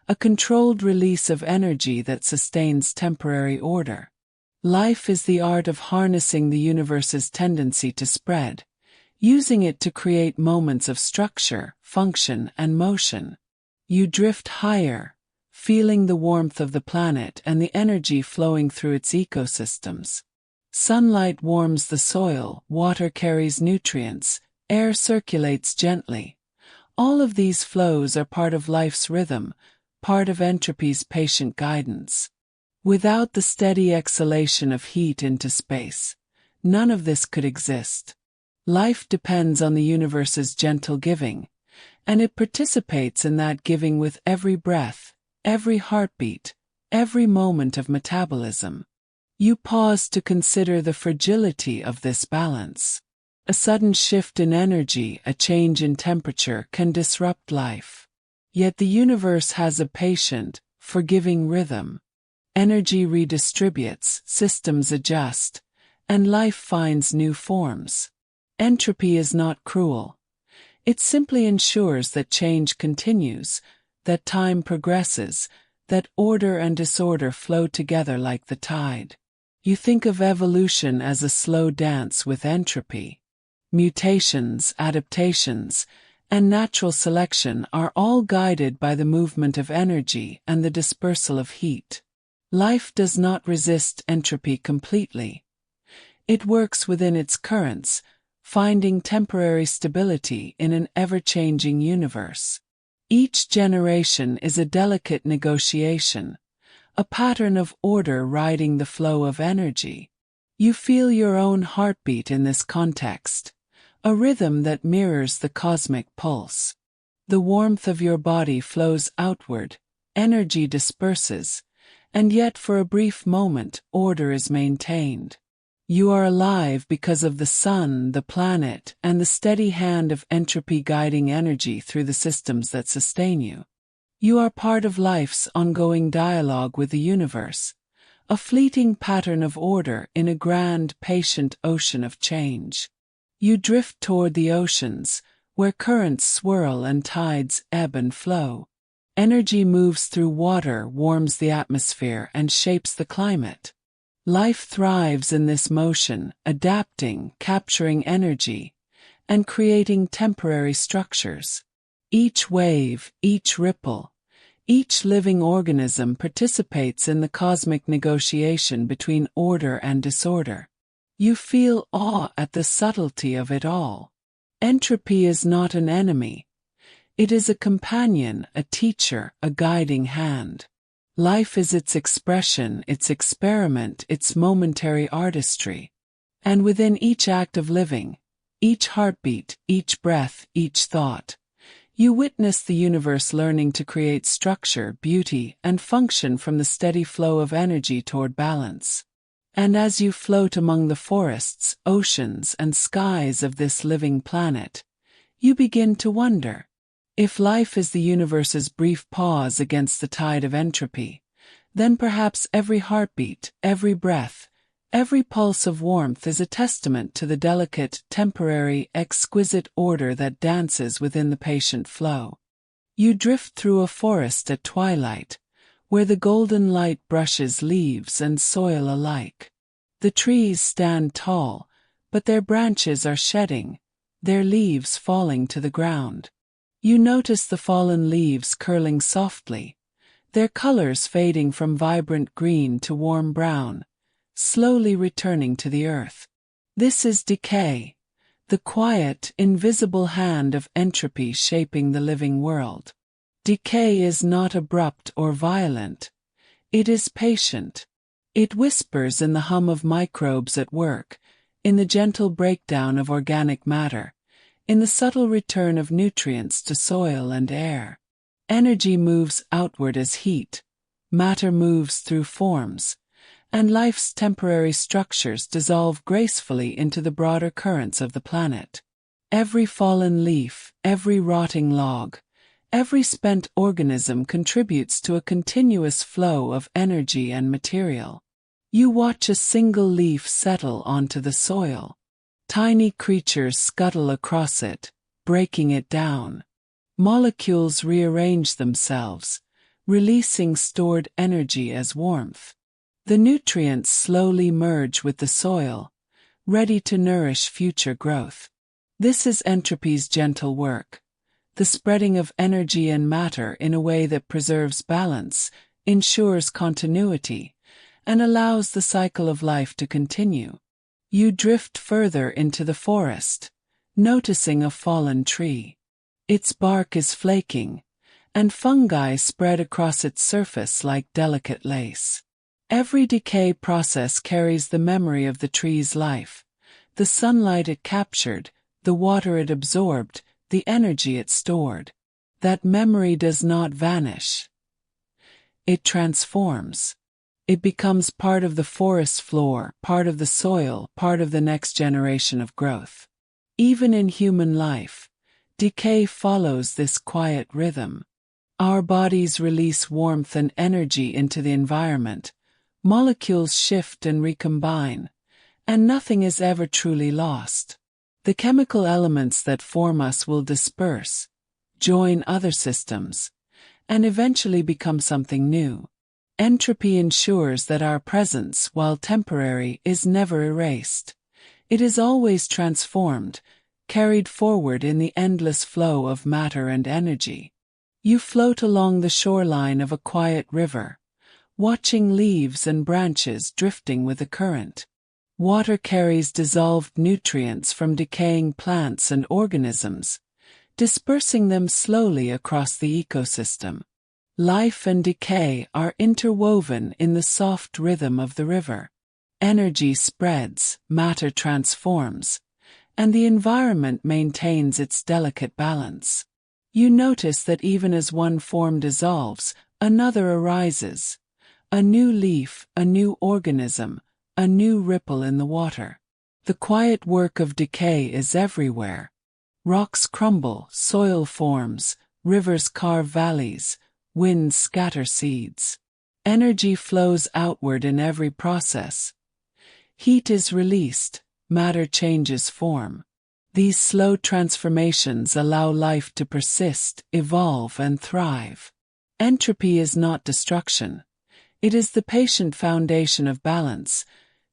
a controlled release of energy that sustains temporary order. Life is the art of harnessing the universe's tendency to spread, using it to create moments of structure, function, and motion. You drift higher, feeling the warmth of the planet and the energy flowing through its ecosystems. Sunlight warms the soil, water carries nutrients, air circulates gently. All of these flows are part of life's rhythm, part of entropy's patient guidance. Without the steady exhalation of heat into space, none of this could exist. Life depends on the universe's gentle giving, and it participates in that giving with every breath, every heartbeat, every moment of metabolism. You pause to consider the fragility of this balance. A sudden shift in energy, a change in temperature can disrupt life. Yet the universe has a patient, forgiving rhythm. Energy redistributes, systems adjust, and life finds new forms. Entropy is not cruel. It simply ensures that change continues, that time progresses, that order and disorder flow together like the tide. You think of evolution as a slow dance with entropy. Mutations, adaptations, and natural selection are all guided by the movement of energy and the dispersal of heat. Life does not resist entropy completely. It works within its currents, finding temporary stability in an ever-changing universe. Each generation is a delicate negotiation, a pattern of order riding the flow of energy. You feel your own heartbeat in this context, a rhythm that mirrors the cosmic pulse. The warmth of your body flows outward, energy disperses, and yet for a brief moment order is maintained. You are alive because of the sun, the planet, and the steady hand of entropy guiding energy through the systems that sustain you. You are part of life's ongoing dialogue with the universe, a fleeting pattern of order in a grand, patient ocean of change. You drift toward the oceans, where currents swirl and tides ebb and flow. Energy moves through water, warms the atmosphere, and shapes the climate. Life thrives in this motion, adapting, capturing energy, and creating temporary structures. Each wave, each ripple, each living organism participates in the cosmic negotiation between order and disorder. You feel awe at the subtlety of it all. Entropy is not an enemy. It is a companion, a teacher, a guiding hand. Life is its expression, its experiment, its momentary artistry. And within each act of living, each heartbeat, each breath, each thought, you witness the universe learning to create structure, beauty, and function from the steady flow of energy toward balance. And as you float among the forests, oceans, and skies of this living planet, you begin to wonder, if life is the universe's brief pause against the tide of entropy, then perhaps every heartbeat, every breath, every pulse of warmth is a testament to the delicate, temporary, exquisite order that dances within the patient flow. You drift through a forest at twilight, where the golden light brushes leaves and soil alike. The trees stand tall, but their branches are shedding, their leaves falling to the ground. You notice the fallen leaves curling softly, their colors fading from vibrant green to warm brown, slowly returning to the earth. This is decay, the quiet, invisible hand of entropy shaping the living world. Decay is not abrupt or violent. It is patient. It whispers in the hum of microbes at work, in the gentle breakdown of organic matter, in the subtle return of nutrients to soil and air. Energy moves outward as heat, matter moves through forms, and life's temporary structures dissolve gracefully into the broader currents of the planet. Every fallen leaf, every rotting log, every spent organism contributes to a continuous flow of energy and material. You watch a single leaf settle onto the soil. Tiny creatures scuttle across it, breaking it down. Molecules rearrange themselves, releasing stored energy as warmth. The nutrients slowly merge with the soil, ready to nourish future growth. This is entropy's gentle work, the spreading of energy and matter in a way that preserves balance, ensures continuity, and allows the cycle of life to continue. You drift further into the forest, noticing a fallen tree. Its bark is flaking, and fungi spread across its surface like delicate lace. Every decay process carries the memory of the tree's life, the sunlight it captured, the water it absorbed, the energy it stored. That memory does not vanish. It transforms. It becomes part of the forest floor, part of the soil, part of the next generation of growth. Even in human life, decay follows this quiet rhythm. Our bodies release warmth and energy into the environment, molecules shift and recombine, and nothing is ever truly lost. The chemical elements that form us will disperse, join other systems, and eventually become something new. Entropy ensures that our presence, while temporary, is never erased. It is always transformed, carried forward in the endless flow of matter and energy. You float along the shoreline of a quiet river, watching leaves and branches drifting with the current. Water carries dissolved nutrients from decaying plants and organisms, dispersing them slowly across the ecosystem. Life and decay are interwoven in the soft rhythm of the river. Energy spreads, matter transforms, and the environment maintains its delicate balance. You notice that even as one form dissolves, another arises. A new leaf, a new organism, a new ripple in the water. The quiet work of decay is everywhere. Rocks crumble, soil forms, rivers carve valleys, winds scatter seeds. Energy flows outward in every process. Heat is released, matter changes form. These slow transformations allow life to persist, evolve, and thrive. Entropy is not destruction. It is the patient foundation of balance,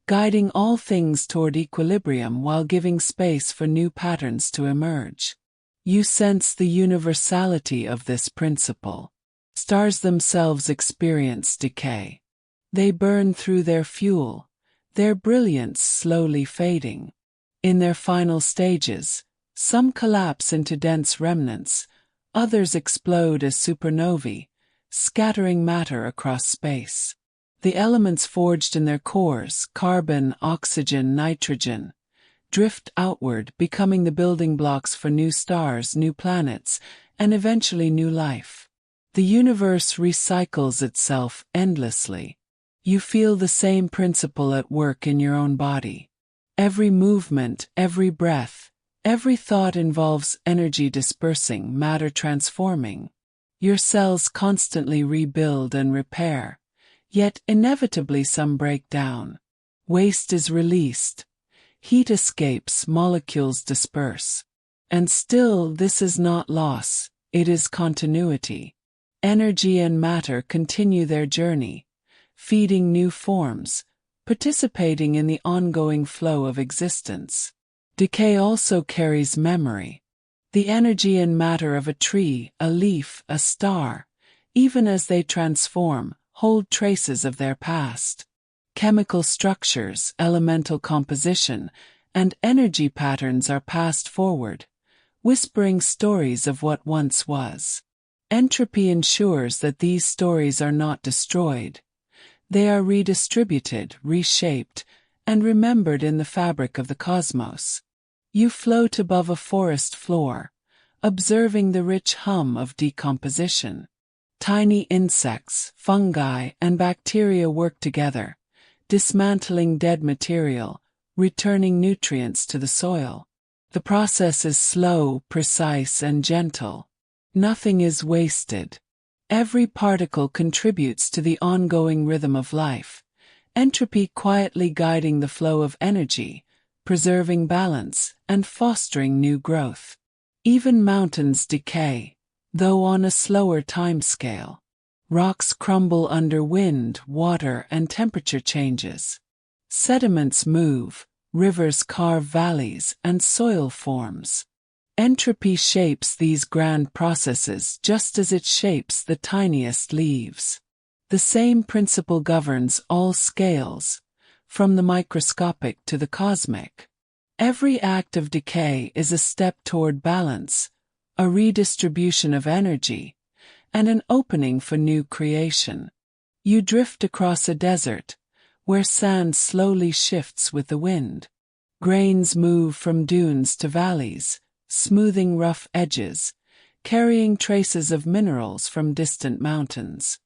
guiding all things toward equilibrium while giving space for new patterns to emerge. You sense the universality of this principle. Stars themselves experience decay. They burn through their fuel, their brilliance slowly fading. In their final stages, some collapse into dense remnants, others explode as supernovae, scattering matter across space. The elements forged in their cores, carbon, oxygen, nitrogen, drift outward, becoming the building blocks for new stars, new planets, and eventually new life. The universe recycles itself endlessly. You feel the same principle at work in your own body. Every movement, every breath, every thought involves energy dispersing, matter transforming. Your cells constantly rebuild and repair, yet inevitably some break down. Waste is released. Heat escapes, molecules disperse. And still, this is not loss, it is continuity. Energy and matter continue their journey, feeding new forms, participating in the ongoing flow of existence. Decay also carries memory. The energy and matter of a tree, a leaf, a star, even as they transform, hold traces of their past. Chemical structures, elemental composition, and energy patterns are passed forward, whispering stories of what once was. Entropy ensures that these stories are not destroyed. They are redistributed, reshaped, and remembered in the fabric of the cosmos. You float above a forest floor, observing the rich hum of decomposition. Tiny insects, fungi, and bacteria work together, dismantling dead material, returning nutrients to the soil. The process is slow, precise, and gentle. Nothing is wasted. Every particle contributes to the ongoing rhythm of life, entropy quietly guiding the flow of energy, preserving balance, and fostering new growth. Even mountains decay, though on a slower timescale. Rocks crumble under wind, water, and temperature changes. Sediments move, rivers carve valleys, and soil forms. Entropy shapes these grand processes just as it shapes the tiniest leaves. The same principle governs all scales, from the microscopic to the cosmic. Every act of decay is a step toward balance, a redistribution of energy, and an opening for new creation. You drift across a desert, where sand slowly shifts with the wind. Grains move from dunes to valleys, smoothing rough edges, carrying traces of minerals from distant mountains.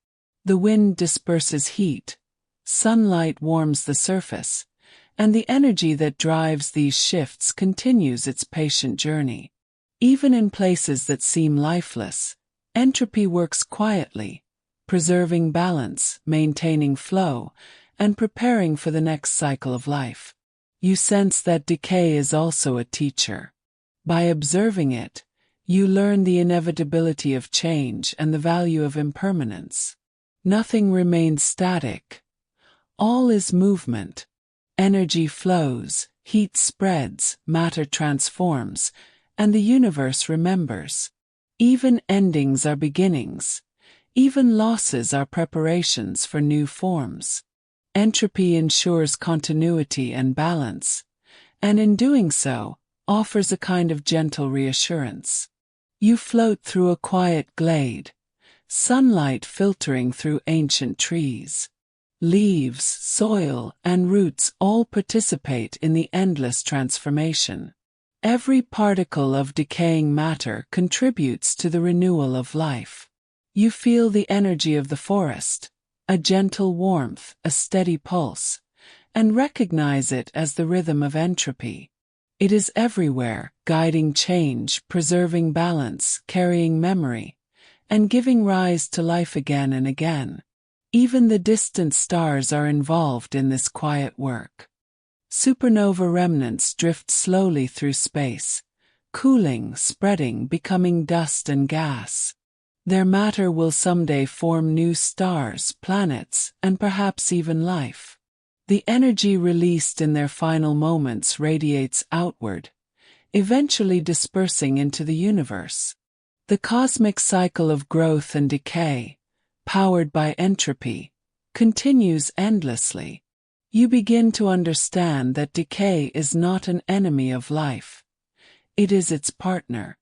The wind disperses heat, sunlight warms the surface, and the energy that drives these shifts continues its patient journey. Even in places that seem lifeless, entropy works quietly, preserving balance, maintaining flow, and preparing for the next cycle of life. You sense that decay is also a teacher. By observing it, you learn the inevitability of change and the value of impermanence. Nothing remains static. All is movement. Energy flows, heat spreads, matter transforms, and the universe remembers. Even endings are beginnings. Even losses are preparations for new forms. Entropy ensures continuity and balance, and in doing so, offers a kind of gentle reassurance. You float through a quiet glade, sunlight filtering through ancient trees. Leaves, soil, and roots all participate in the endless transformation. Every particle of decaying matter contributes to the renewal of life. You feel the energy of the forest, a gentle warmth, a steady pulse, and recognize it as the rhythm of entropy. It is everywhere, guiding change, preserving balance, carrying memory, and giving rise to life again and again. Even the distant stars are involved in this quiet work. Supernova remnants drift slowly through space, cooling, spreading, becoming dust and gas. Their matter will someday form new stars, planets, and perhaps even life. The energy released in their final moments radiates outward, eventually dispersing into the universe. The cosmic cycle of growth and decay, powered by entropy, continues endlessly. You begin to understand that decay is not an enemy of life. It is its partner.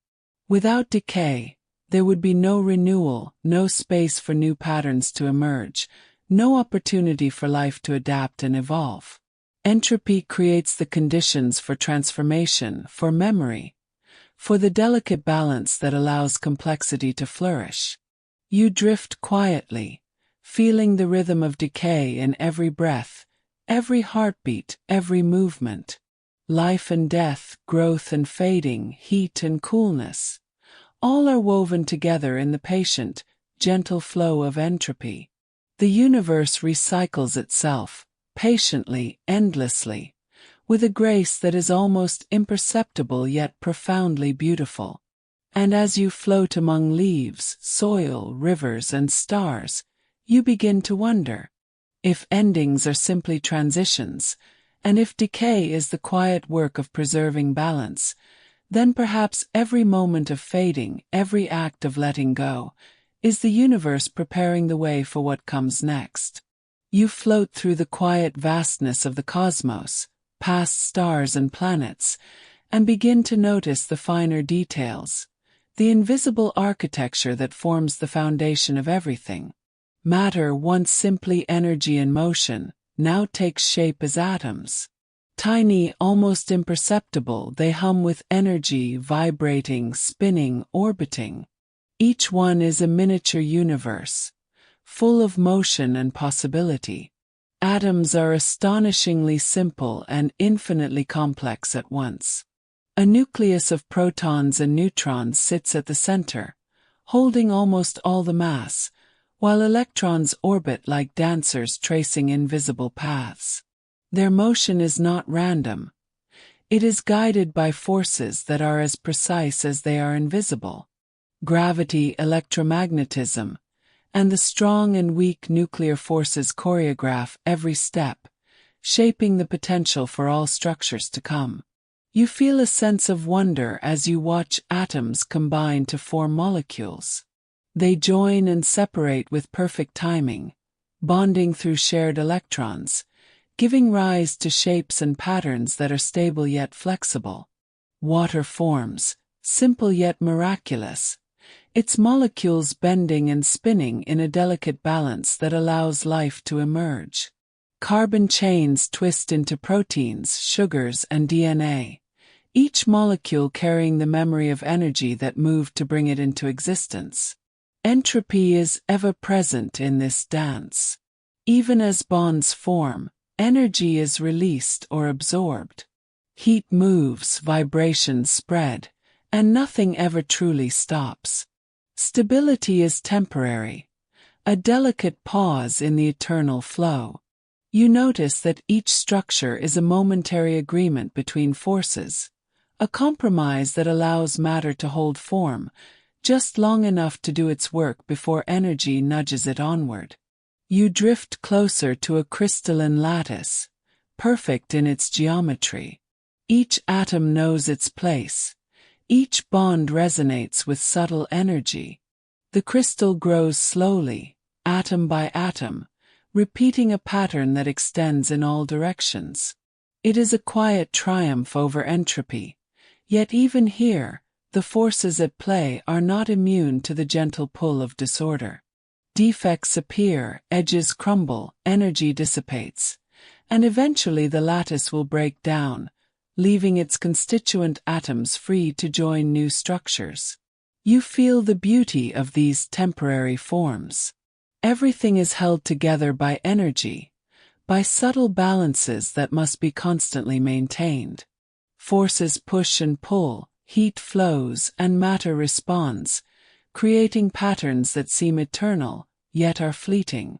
Without decay, there would be no renewal, no space for new patterns to emerge, no opportunity for life to adapt and evolve. Entropy creates the conditions for transformation, for memory, for the delicate balance that allows complexity to flourish. You drift quietly, feeling the rhythm of decay in every breath, every heartbeat, every movement. Life and death, growth and fading, heat and coolness. All are woven together in the patient, gentle flow of entropy. The universe recycles itself, patiently, endlessly, with a grace that is almost imperceptible yet profoundly beautiful. And as you float among leaves, soil, rivers, and stars, you begin to wonder if endings are simply transitions, and if decay is the quiet work of preserving balance, then perhaps every moment of fading, every act of letting go, is the universe preparing the way for what comes next. You float through the quiet vastness of the cosmos, past stars and planets, and begin to notice the finer details, the invisible architecture that forms the foundation of everything. Matter, once simply energy in motion, now takes shape as atoms. Tiny, almost imperceptible, they hum with energy, vibrating, spinning, orbiting. Each one is a miniature universe, full of motion and possibility. Atoms are astonishingly simple and infinitely complex at once. A nucleus of protons and neutrons sits at the center, holding almost all the mass, while electrons orbit like dancers tracing invisible paths. Their motion is not random. It is guided by forces that are as precise as they are invisible. Gravity, electromagnetism, and the strong and weak nuclear forces choreograph every step, shaping the potential for all structures to come. You feel a sense of wonder as you watch atoms combine to form molecules. They join and separate with perfect timing, bonding through shared electrons, giving rise to shapes and patterns that are stable yet flexible. Water forms, simple yet miraculous, its molecules bending and spinning in a delicate balance that allows life to emerge. Carbon chains twist into proteins, sugars, and DNA, each molecule carrying the memory of energy that moved to bring it into existence. Entropy is ever present in this dance. Even as bonds form, energy is released or absorbed. Heat moves, vibrations spread, and nothing ever truly stops. Stability is temporary, a delicate pause in the eternal flow. You notice that each structure is a momentary agreement between forces, a compromise that allows matter to hold form, just long enough to do its work before energy nudges it onward. You drift closer to a crystalline lattice, perfect in its geometry. Each atom knows its place. Each bond resonates with subtle energy. The crystal grows slowly, atom by atom, repeating a pattern that extends in all directions. It is a quiet triumph over entropy, yet even here, the forces at play are not immune to the gentle pull of disorder. Defects appear, edges crumble, energy dissipates, and eventually the lattice will break down, leaving its constituent atoms free to join new structures. You feel the beauty of these temporary forms. Everything is held together by energy, by subtle balances that must be constantly maintained. Forces push and pull, heat flows, and matter responds, creating patterns that seem eternal, yet are fleeting.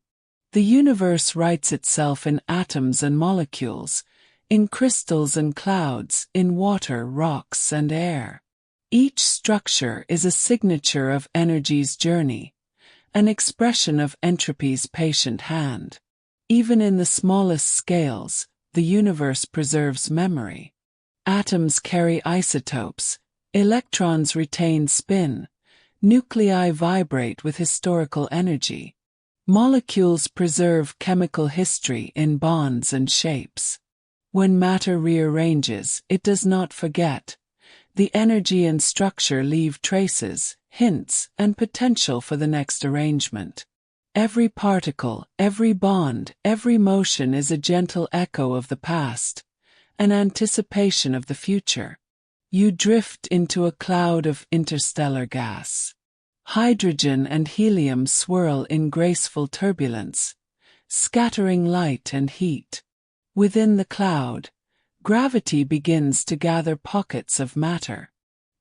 The universe writes itself in atoms and molecules, in crystals and clouds, in water, rocks, and air. Each structure is a signature of energy's journey, an expression of entropy's patient hand. Even in the smallest scales, the universe preserves memory. Atoms carry isotopes, electrons retain spin, nuclei vibrate with historical energy. Molecules preserve chemical history in bonds and shapes. When matter rearranges, it does not forget. The energy and structure leave traces, hints, and potential for the next arrangement. Every particle, every bond, every motion is a gentle echo of the past, an anticipation of the future. You drift into a cloud of interstellar gas. Hydrogen and helium swirl in graceful turbulence, scattering light and heat. Within the cloud, gravity begins to gather pockets of matter.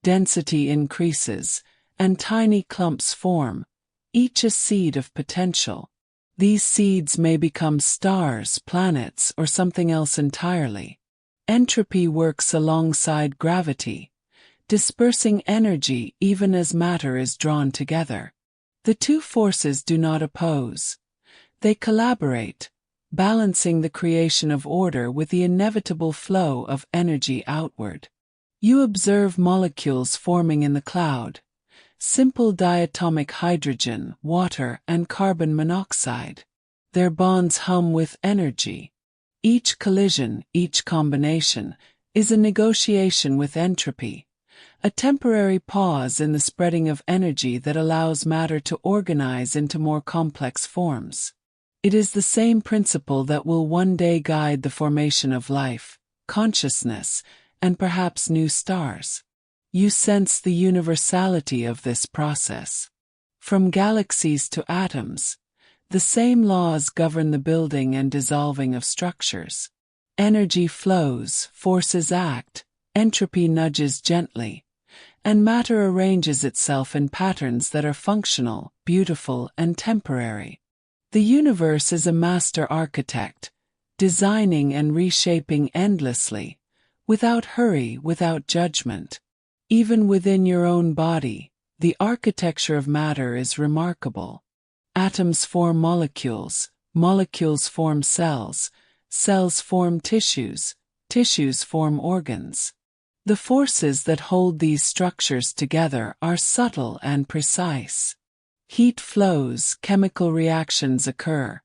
Density increases, and tiny clumps form, each a seed of potential. These seeds may become stars, planets, or something else entirely. Entropy works alongside gravity, dispersing energy even as matter is drawn together. The two forces do not oppose. They collaborate, balancing the creation of order with the inevitable flow of energy outward. You observe molecules forming in the cloud, simple diatomic hydrogen, water, and carbon monoxide. Their bonds hum with energy. Each collision, each combination, is a negotiation with entropy, a temporary pause in the spreading of energy that allows matter to organize into more complex forms. It is the same principle that will one day guide the formation of life, consciousness, and perhaps new stars. You sense the universality of this process. From galaxies to atoms, the same laws govern the building and dissolving of structures. Energy flows, forces act, entropy nudges gently, and matter arranges itself in patterns that are functional, beautiful, and temporary. The universe is a master architect, designing and reshaping endlessly, without hurry, without judgment. Even within your own body, the architecture of matter is remarkable. Atoms form molecules, molecules form cells, cells form tissues, tissues form organs. The forces that hold these structures together are subtle and precise. Heat flows, chemical reactions occur,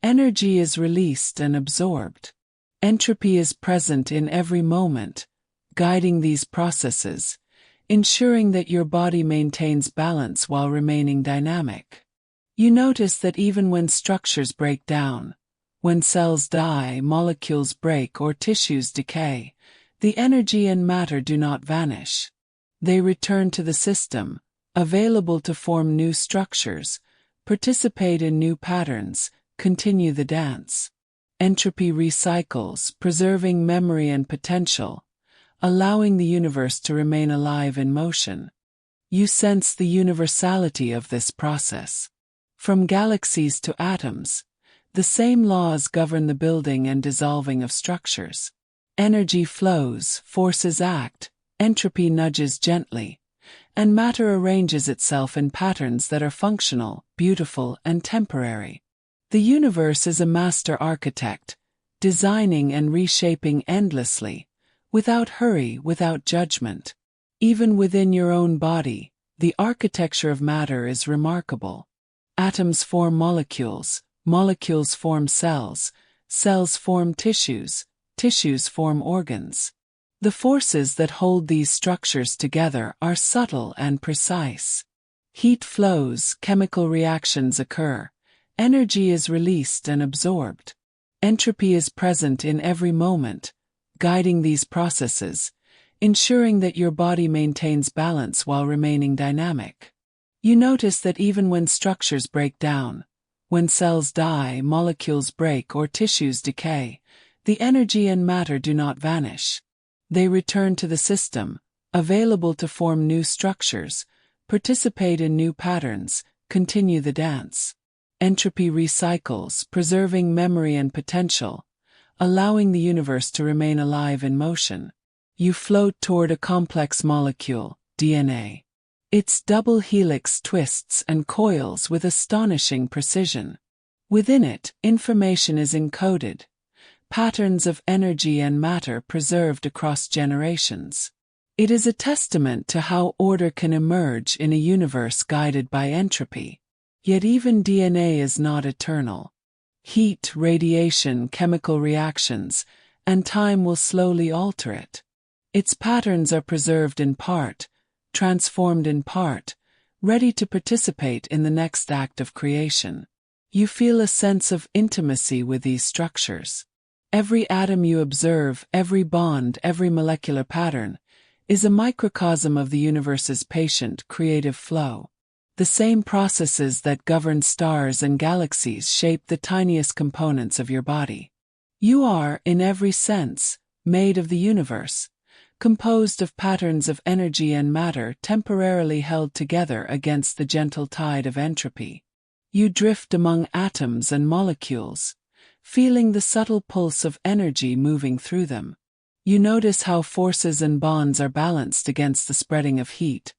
energy is released and absorbed. Entropy is present in every moment, guiding these processes, ensuring that your body maintains balance while remaining dynamic. You notice that even when structures break down, when cells die, molecules break, or tissues decay, the energy and matter do not vanish. They return to the system, available to form new structures, participate in new patterns, continue the dance. Entropy recycles, preserving memory and potential, allowing the universe to remain alive in motion. You sense the universality of this process. From galaxies to atoms, the same laws govern the building and dissolving of structures. Energy flows, forces act, entropy nudges gently, and matter arranges itself in patterns that are functional, beautiful, and temporary. The universe is a master architect, designing and reshaping endlessly, without hurry, without judgment. Even within your own body, the architecture of matter is remarkable. Atoms form molecules, molecules form cells, cells form tissues, tissues form organs. The forces that hold these structures together are subtle and precise. Heat flows, chemical reactions occur, energy is released and absorbed. Entropy is present in every moment, guiding these processes, ensuring that your body maintains balance while remaining dynamic. You notice that even when structures break down, when cells die, molecules break, or tissues decay, the energy and matter do not vanish. They return to the system, available to form new structures, participate in new patterns, continue the dance. Entropy recycles, preserving memory and potential, allowing the universe to remain alive in motion. You float toward a complex molecule, DNA. Its double helix twists and coils with astonishing precision. Within it, information is encoded, patterns of energy and matter preserved across generations. It is a testament to how order can emerge in a universe guided by entropy. Yet even DNA is not eternal. Heat, radiation, chemical reactions, and time will slowly alter it. Its patterns are preserved in part, transformed in part, ready to participate in the next act of creation. You feel a sense of intimacy with these structures. Every atom you observe, every bond, every molecular pattern, is a microcosm of the universe's patient, creative flow. The same processes that govern stars and galaxies shape the tiniest components of your body. You are, in every sense, made of the universe, composed of patterns of energy and matter temporarily held together against the gentle tide of entropy. You drift among atoms and molecules, feeling the subtle pulse of energy moving through them. You notice how forces and bonds are balanced against the spreading of heat,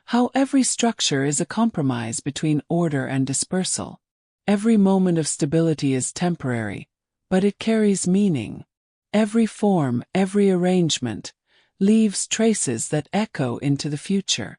how every structure is a compromise between order and dispersal. Every moment of stability is temporary, but it carries meaning. Every form, every arrangement, leaves traces that echo into the future.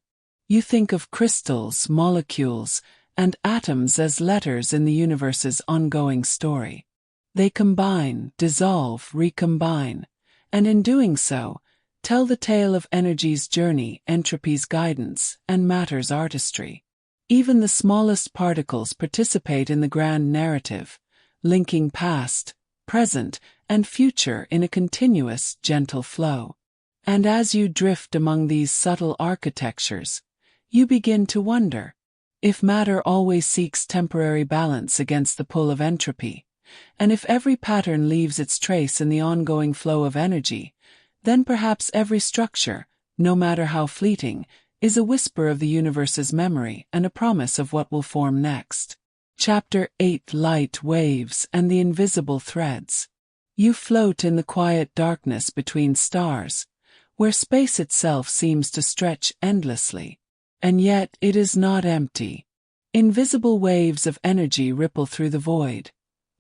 You think of crystals, molecules, and atoms as letters in the universe's ongoing story. They combine, dissolve, recombine, and in doing so, tell the tale of energy's journey, entropy's guidance, and matter's artistry. Even the smallest particles participate in the grand narrative, linking past, present, and future in a continuous, gentle flow. And as you drift among these subtle architectures, you begin to wonder if matter always seeks temporary balance against the pull of entropy, and if every pattern leaves its trace in the ongoing flow of energy, then perhaps every structure, no matter how fleeting, is a whisper of the universe's memory and a promise of what will form next. Chapter 8: Light, Waves, and the Invisible Threads. You float in the quiet darkness between stars, where space itself seems to stretch endlessly. And yet it is not empty. Invisible waves of energy ripple through the void.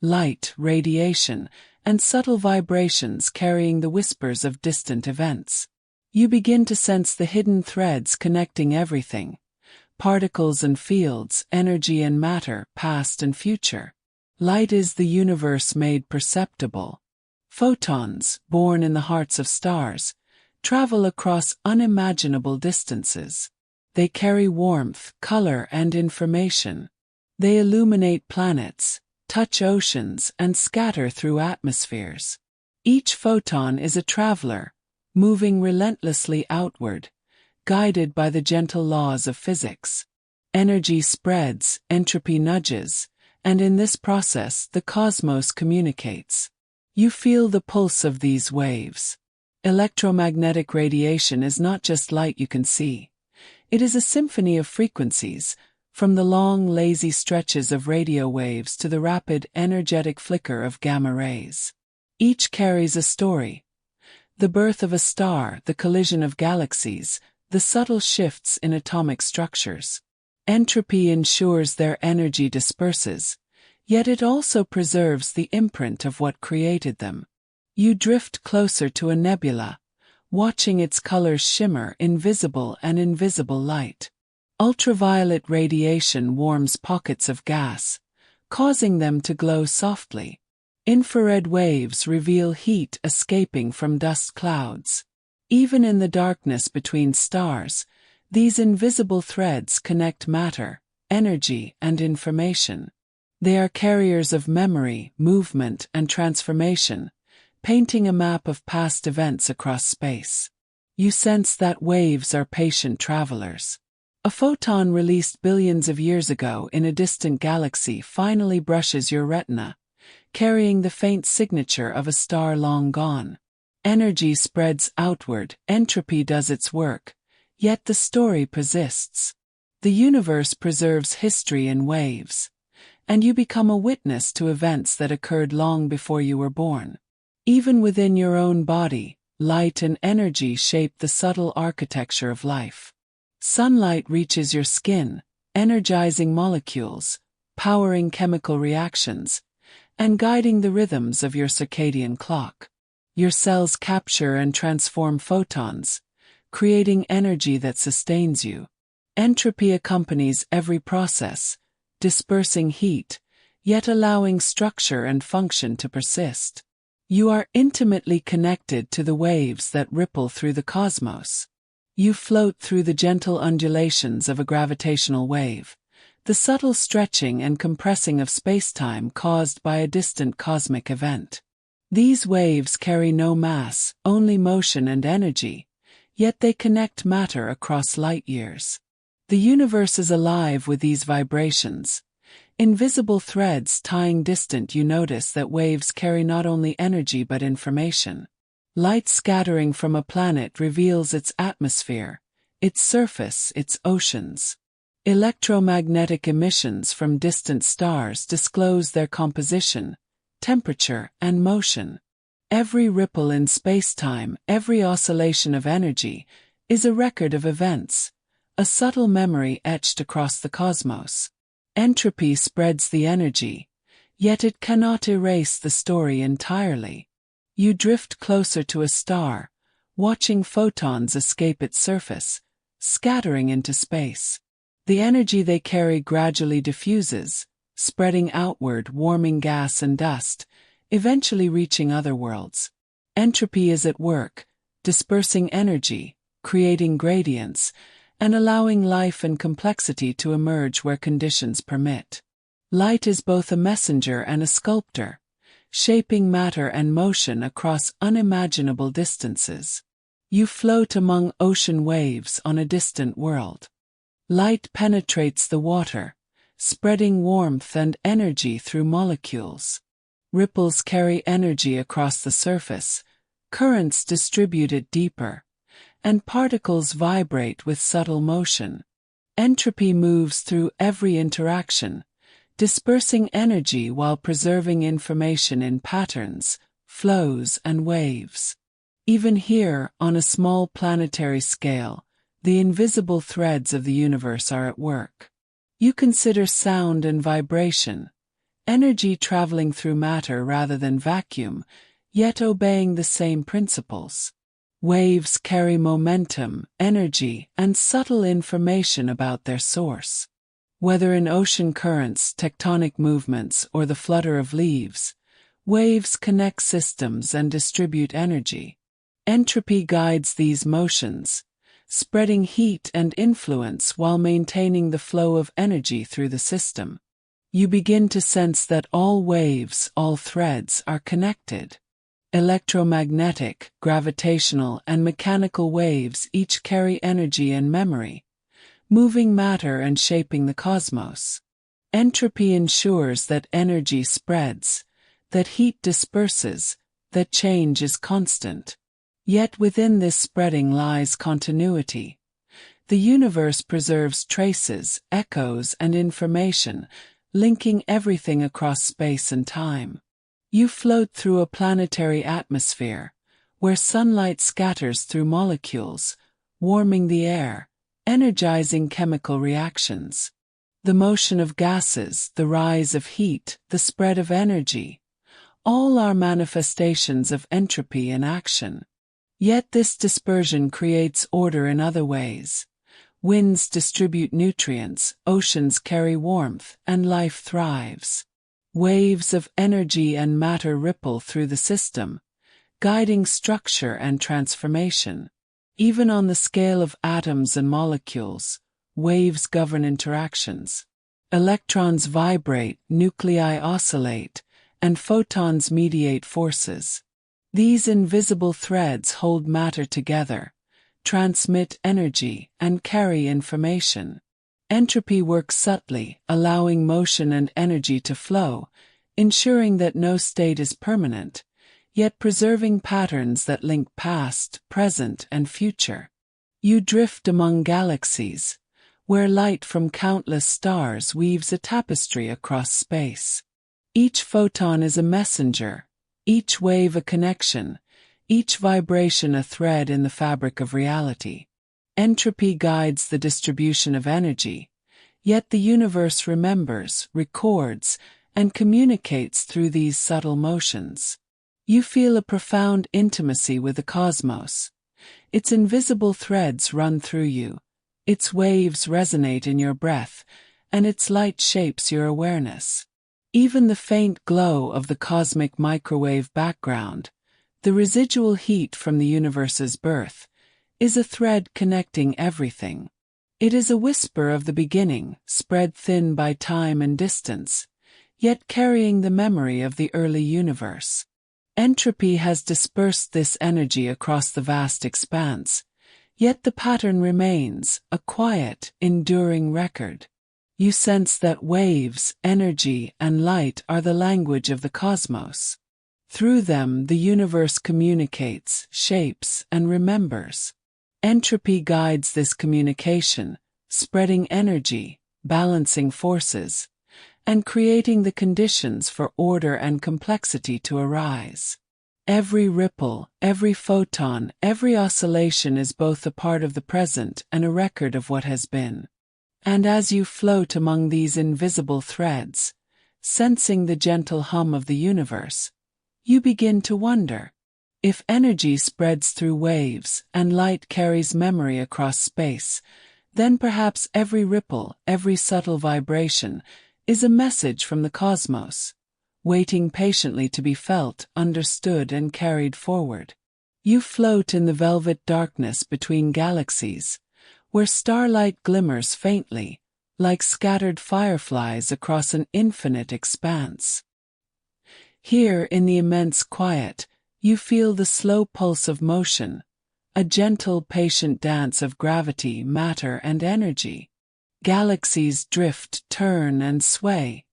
Light, radiation, and subtle vibrations carrying the whispers of distant events. You begin to sense the hidden threads connecting everything: particles and fields, energy and matter, past and future. Light is the universe made perceptible. Photons, born in the hearts of stars, travel across unimaginable distances. They carry warmth, color, and information. They illuminate planets, touch oceans, and scatter through atmospheres. Each photon is a traveler, moving relentlessly outward, guided by the gentle laws of physics. Energy spreads, entropy nudges, And in this process, the cosmos communicates. You feel the pulse of these waves. Electromagnetic radiation is not just light you can see. It is a symphony of frequencies, from the long, lazy stretches of radio waves to the rapid, energetic flicker of gamma rays. Each carries a story. The birth of a star, the collision of galaxies, the subtle shifts in atomic structures. Entropy ensures their energy disperses, yet it also preserves the imprint of what created them. You drift closer to a nebula, watching its colors shimmer in visible and invisible light. Ultraviolet radiation warms pockets of gas, causing them to glow softly. Infrared waves reveal heat escaping from dust clouds. Even in the darkness between stars, these invisible threads connect matter, energy, and information. They are carriers of memory, movement, and transformation, painting a map of past events across space. You sense that waves are patient travelers. A photon released billions of years ago in a distant galaxy finally brushes your retina, carrying the faint signature of a star long gone. Energy spreads outward, entropy does its work, yet the story persists. The universe preserves history in waves, and you become a witness to events that occurred long before you were born. Even within your own body, light and energy shape the subtle architecture of life. Sunlight reaches your skin, energizing molecules, powering chemical reactions, and guiding the rhythms of your circadian clock. Your cells capture and transform photons, creating energy that sustains you. Entropy accompanies every process, dispersing heat, yet allowing structure and function to persist. You are intimately connected to the waves that ripple through the cosmos. You float through the gentle undulations of a gravitational wave, the subtle stretching and compressing of spacetime caused by a distant cosmic event. These waves carry no mass, only motion and energy, yet they connect matter across light years. The universe is alive with these vibrations. Invisible threads tying distant. You notice that waves carry not only energy but information. Light scattering from a planet reveals its atmosphere, its surface, its oceans. Electromagnetic emissions from distant stars disclose their composition, temperature, and motion. Every ripple in spacetime, every oscillation of energy, is a record of events, a subtle memory etched across the cosmos. Entropy spreads the energy, yet it cannot erase the story entirely. You drift closer to a star, watching photons escape its surface, scattering into space. The energy they carry gradually diffuses, spreading outward, warming gas and dust, eventually reaching other worlds. Entropy is at work, dispersing energy, creating gradients, and allowing life and complexity to emerge where conditions permit. Light is both a messenger and a sculptor, shaping matter and motion across unimaginable distances. You float among ocean waves on a distant world. Light penetrates the water, spreading warmth and energy through molecules. Ripples carry energy across the surface, currents distribute it deeper, and particles vibrate with subtle motion. Entropy moves through every interaction, dispersing energy while preserving information in patterns, flows, and waves. Even here, on a small planetary scale, the invisible threads of the universe are at work. You consider sound and vibration, energy traveling through matter rather than vacuum, yet obeying the same principles. Waves carry momentum, energy, and subtle information about their source. Whether in ocean currents, tectonic movements, or the flutter of leaves, waves connect systems and distribute energy. Entropy guides these motions, spreading heat and influence while maintaining the flow of energy through the system. You begin to sense that all waves, all threads, are connected. Electromagnetic, gravitational, and mechanical waves each carry energy and memory, moving matter and shaping the cosmos. Entropy ensures that energy spreads, that heat disperses, that change is constant. Yet within this spreading lies continuity. The universe preserves traces, echoes, and information, linking everything across space and time. You float through a planetary atmosphere, where sunlight scatters through molecules, warming the air, energizing chemical reactions. The motion of gases, the rise of heat, the spread of energy, all are manifestations of entropy in action. Yet this dispersion creates order in other ways. Winds distribute nutrients, oceans carry warmth, and life thrives. Waves of energy and matter ripple through the system, guiding structure and transformation. Even on the scale of atoms and molecules, waves govern interactions. Electrons vibrate, nuclei oscillate, and photons mediate forces. These invisible threads hold matter together, transmit energy, and carry information. Entropy works subtly, allowing motion and energy to flow, ensuring that no state is permanent, yet preserving patterns that link past, present, and future. You drift among galaxies, where light from countless stars weaves a tapestry across space. Each photon is a messenger, each wave a connection, each vibration a thread in the fabric of reality. Entropy guides the distribution of energy, yet the universe remembers, records, and communicates through these subtle motions. You feel a profound intimacy with the cosmos. Its invisible threads run through you, its waves resonate in your breath, and its light shapes your awareness. Even the faint glow of the cosmic microwave background, the residual heat from the universe's birth, is a thread connecting everything. It is a whisper of the beginning, spread thin by time and distance, yet carrying the memory of the early universe. Entropy has dispersed this energy across the vast expanse, yet the pattern remains, a quiet, enduring record. You sense that waves, energy, and light are the language of the cosmos. Through them, the universe communicates, shapes, and remembers. Entropy guides this communication, spreading energy, balancing forces, and creating the conditions for order and complexity to arise. Every ripple, every photon, every oscillation is both a part of the present and a record of what has been. And as you float among these invisible threads, sensing the gentle hum of the universe, you begin to wonder, if energy spreads through waves and light carries memory across space, then perhaps every ripple, every subtle vibration, is a message from the cosmos, waiting patiently to be felt, understood, and carried forward. You float in the velvet darkness between galaxies, where starlight glimmers faintly, like scattered fireflies across an infinite expanse. Here, in the immense quiet, you feel the slow pulse of motion, a gentle, patient dance of gravity, matter, and energy. Galaxies drift, turn, and sway,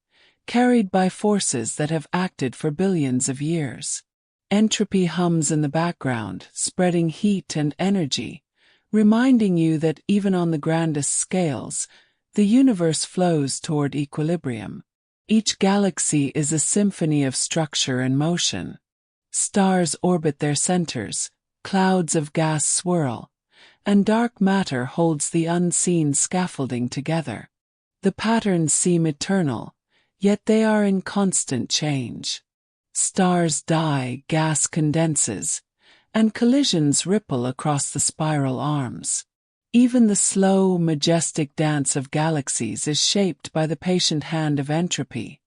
carried by forces that have acted for billions of years. Entropy hums in the background, spreading heat and energy, reminding you that even on the grandest scales, the universe flows toward equilibrium. Each galaxy is a symphony of structure and motion. Stars orbit their centers, clouds of gas swirl, and dark matter holds the unseen scaffolding together. The patterns seem eternal, yet they are in constant change. Stars die, gas condenses, and collisions ripple across the spiral arms. Even the slow, majestic dance of galaxies is shaped by the patient hand of entropy,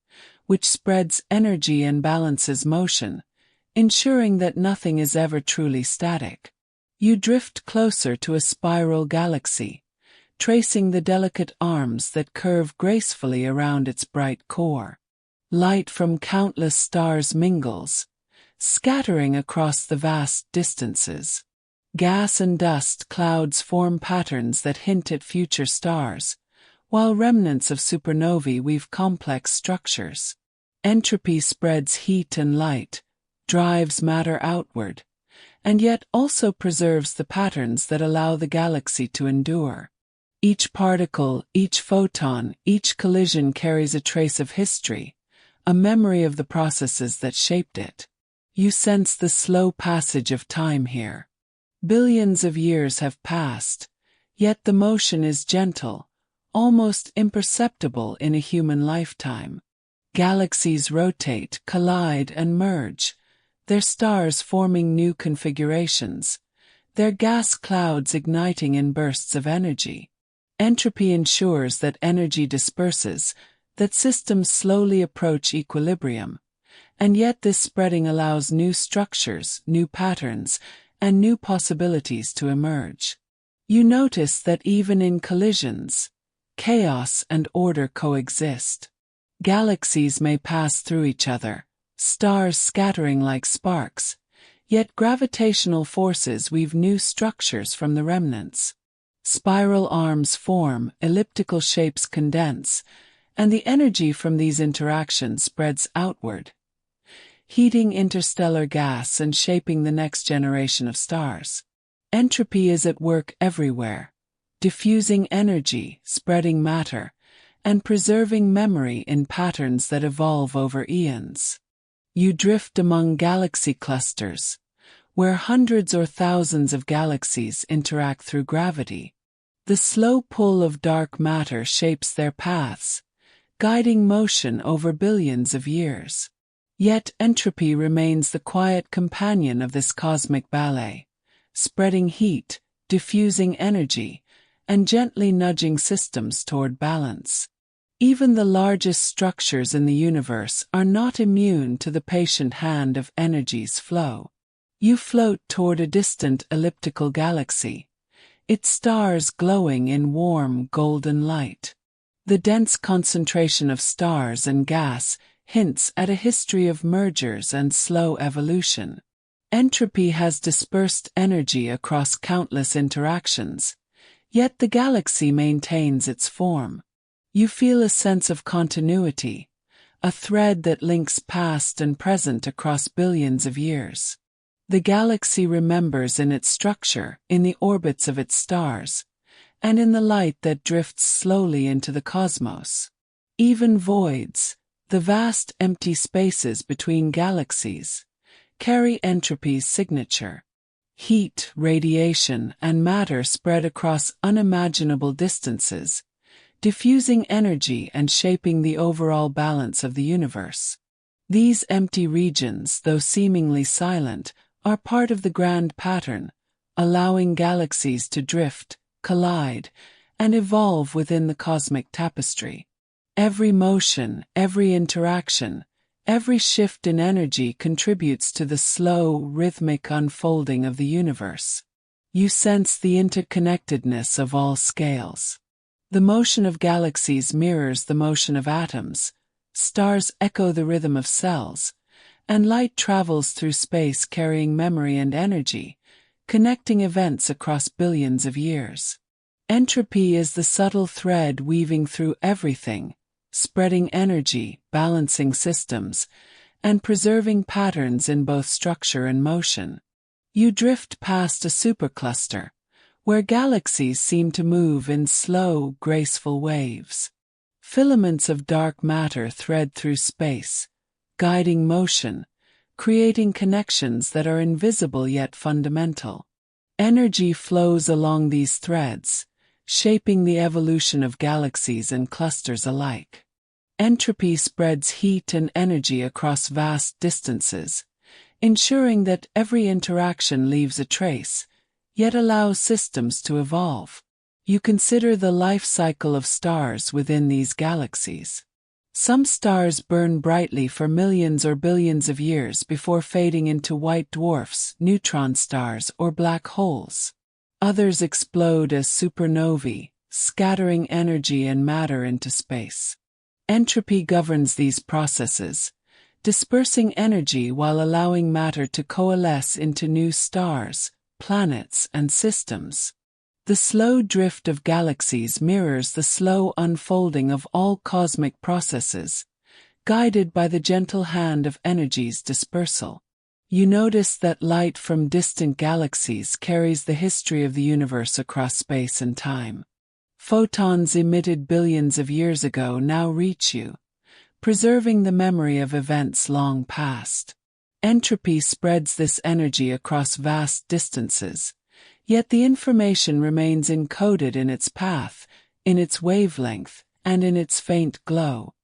which spreads energy and balances motion, ensuring that nothing is ever truly static. You drift closer to a spiral galaxy, tracing the delicate arms that curve gracefully around its bright core. Light from countless stars mingles, scattering across the vast distances. Gas and dust clouds form patterns that hint at future stars, while remnants of supernovae weave complex structures. Entropy spreads heat and light, drives matter outward, and yet also preserves the patterns that allow the galaxy to endure. Each particle, each photon, each collision carries a trace of history, a memory of the processes that shaped it. You sense the slow passage of time here. Billions of years have passed, yet the motion is gentle, almost imperceptible in a human lifetime. Galaxies rotate, collide, and merge, their stars forming new configurations, their gas clouds igniting in bursts of energy. Entropy ensures that energy disperses, that systems slowly approach equilibrium, and yet this spreading allows new structures, new patterns, and new possibilities to emerge. You notice that even in collisions, chaos and order coexist. Galaxies may pass through each other, stars scattering like sparks, yet gravitational forces weave new structures from the remnants. Spiral arms form, elliptical shapes condense, and the energy from these interactions spreads outward, heating interstellar gas and shaping the next generation of stars. Entropy is at work everywhere, diffusing energy, spreading matter, and preserving memory in patterns that evolve over eons. You drift among galaxy clusters, where hundreds or thousands of galaxies interact through gravity. The slow pull of dark matter shapes their paths, guiding motion over billions of years. Yet entropy remains the quiet companion of this cosmic ballet, spreading heat, diffusing energy, and gently nudging systems toward balance. Even the largest structures in the universe are not immune to the patient hand of energy's flow. You float toward a distant elliptical galaxy, its stars glowing in warm golden light. The dense concentration of stars and gas hints at a history of mergers and slow evolution. Entropy has dispersed energy across countless interactions, yet the galaxy maintains its form. You feel a sense of continuity, a thread that links past and present across billions of years. The galaxy remembers in its structure, in the orbits of its stars, and in the light that drifts slowly into the cosmos. Even voids, the vast empty spaces between galaxies, carry entropy's signature. Heat, radiation, and matter spread across unimaginable distances, diffusing energy and shaping the overall balance of the universe. These empty regions, though seemingly silent, are part of the grand pattern, allowing galaxies to drift, collide, and evolve within the cosmic tapestry. Every motion, every interaction, every shift in energy contributes to the slow, rhythmic unfolding of the universe. You sense the interconnectedness of all scales. The motion of galaxies mirrors the motion of atoms, stars echo the rhythm of cells, and light travels through space carrying memory and energy, connecting events across billions of years. Entropy is the subtle thread weaving through everything, spreading energy, balancing systems, and preserving patterns in both structure and motion. You drift past a supercluster, where galaxies seem to move in slow, graceful waves. Filaments of dark matter thread through space, guiding motion, creating connections that are invisible yet fundamental. Energy flows along these threads, shaping the evolution of galaxies and clusters alike. Entropy spreads heat and energy across vast distances, ensuring that every interaction leaves a trace, yet allows systems to evolve. You consider the life cycle of stars within these galaxies. Some stars burn brightly for millions or billions of years before fading into white dwarfs, neutron stars, or black holes. Others explode as supernovae, scattering energy and matter into space. Entropy governs these processes, dispersing energy while allowing matter to coalesce into new stars, planets, and systems. The slow drift of galaxies mirrors the slow unfolding of all cosmic processes, guided by the gentle hand of energy's dispersal. You notice that light from distant galaxies carries the history of the universe across space and time. Photons emitted billions of years ago now reach you, preserving the memory of events long past. Entropy spreads this energy across vast distances, yet the information remains encoded in its path, in its wavelength, and in its faint glow.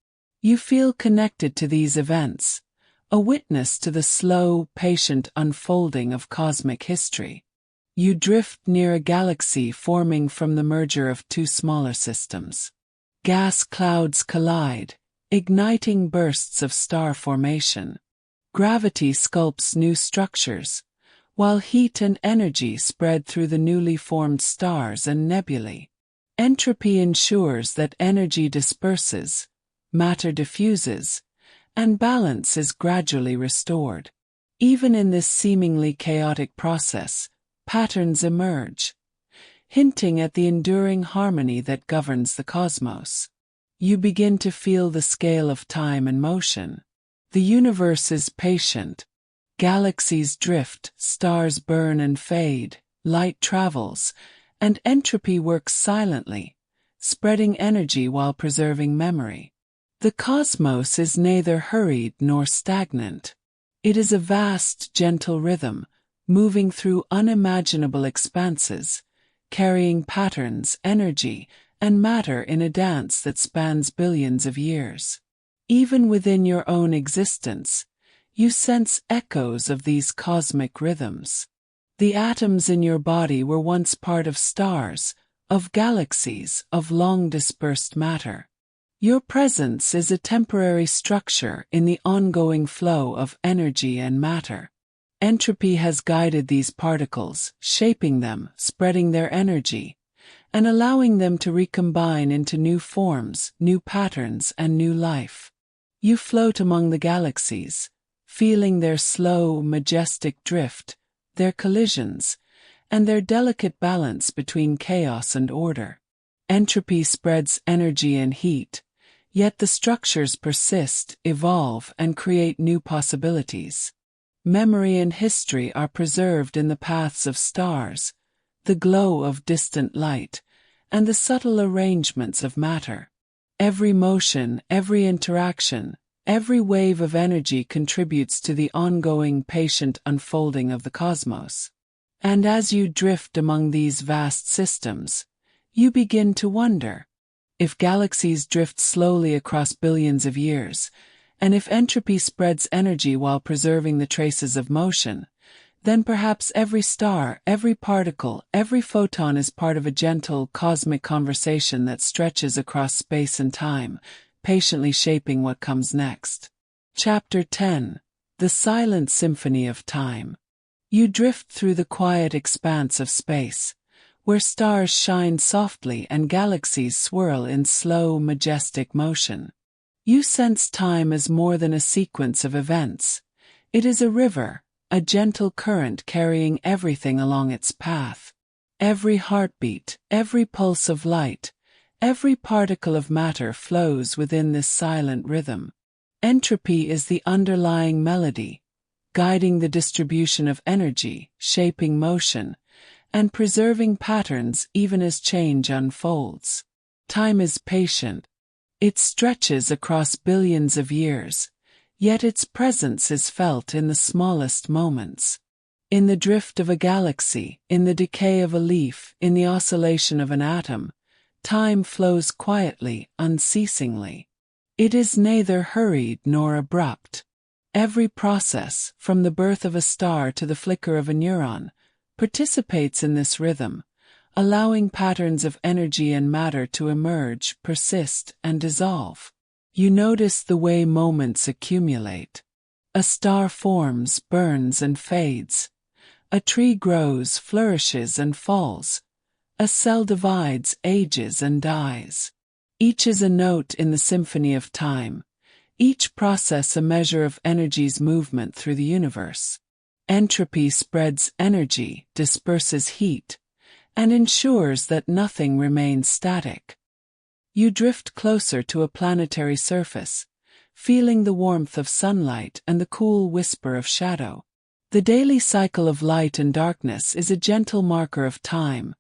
You feel connected to these events, a witness to the slow, patient unfolding of cosmic history. You drift near a galaxy forming from the merger of two smaller systems. Gas clouds collide, igniting bursts of star formation. Gravity sculpts new structures, while heat and energy spread through the newly formed stars and nebulae. Entropy ensures that energy disperses, matter diffuses, and balance is gradually restored. Even in this seemingly chaotic process, patterns emerge, hinting at the enduring harmony that governs the cosmos. You begin to feel the scale of time and motion. The universe is patient. Galaxies drift, stars burn and fade, light travels, and entropy works silently, spreading energy while preserving memory. The cosmos is neither hurried nor stagnant. It is a vast, gentle rhythm, moving through unimaginable expanses, carrying patterns, energy, and matter in a dance that spans billions of years. Even within your own existence, you sense echoes of these cosmic rhythms. The atoms in your body were once part of stars, of galaxies, of long-dispersed matter. Your presence is a temporary structure in the ongoing flow of energy and matter. Entropy has guided these particles, shaping them, spreading their energy, and allowing them to recombine into new forms, new patterns, and new life. You float among the galaxies, feeling their slow, majestic drift, their collisions, and their delicate balance between chaos and order. Entropy spreads energy and heat, yet the structures persist, evolve, and create new possibilities. Memory and history are preserved in the paths of stars, the glow of distant light, and the subtle arrangements of matter. Every motion, every interaction, every wave of energy contributes to the ongoing patient unfolding of the cosmos. And as you drift among these vast systems, you begin to wonder, if galaxies drift slowly across billions of years, and if entropy spreads energy while preserving the traces of motion, then perhaps every star, every particle, every photon is part of a gentle cosmic conversation that stretches across space and time, patiently shaping what comes next. Chapter 10. The Silent Symphony of Time. You drift through the quiet expanse of space, where stars shine softly and galaxies swirl in slow, majestic motion. You sense time as more than a sequence of events. It is a river, a gentle current carrying everything along its path. Every heartbeat, every pulse of light, every particle of matter flows within this silent rhythm. Entropy is the underlying melody, guiding the distribution of energy, shaping motion, and preserving patterns even as change unfolds. Time is patient. It stretches across billions of years, yet its presence is felt in the smallest moments. In the drift of a galaxy, in the decay of a leaf, in the oscillation of an atom, time flows quietly, unceasingly. It is neither hurried nor abrupt. Every process, from the birth of a star to the flicker of a neuron, participates in this rhythm, allowing patterns of energy and matter to emerge, persist, and dissolve. You notice the way moments accumulate. A star forms, burns, and fades. A tree grows, flourishes, and falls. A cell divides, ages, and dies. Each is a note in the symphony of time, each process a measure of energy's movement through the universe. Entropy spreads energy, disperses heat, and ensures that nothing remains static. You drift closer to a planetary surface, feeling the warmth of sunlight and the cool whisper of shadow. The daily cycle of light and darkness is a gentle marker of time,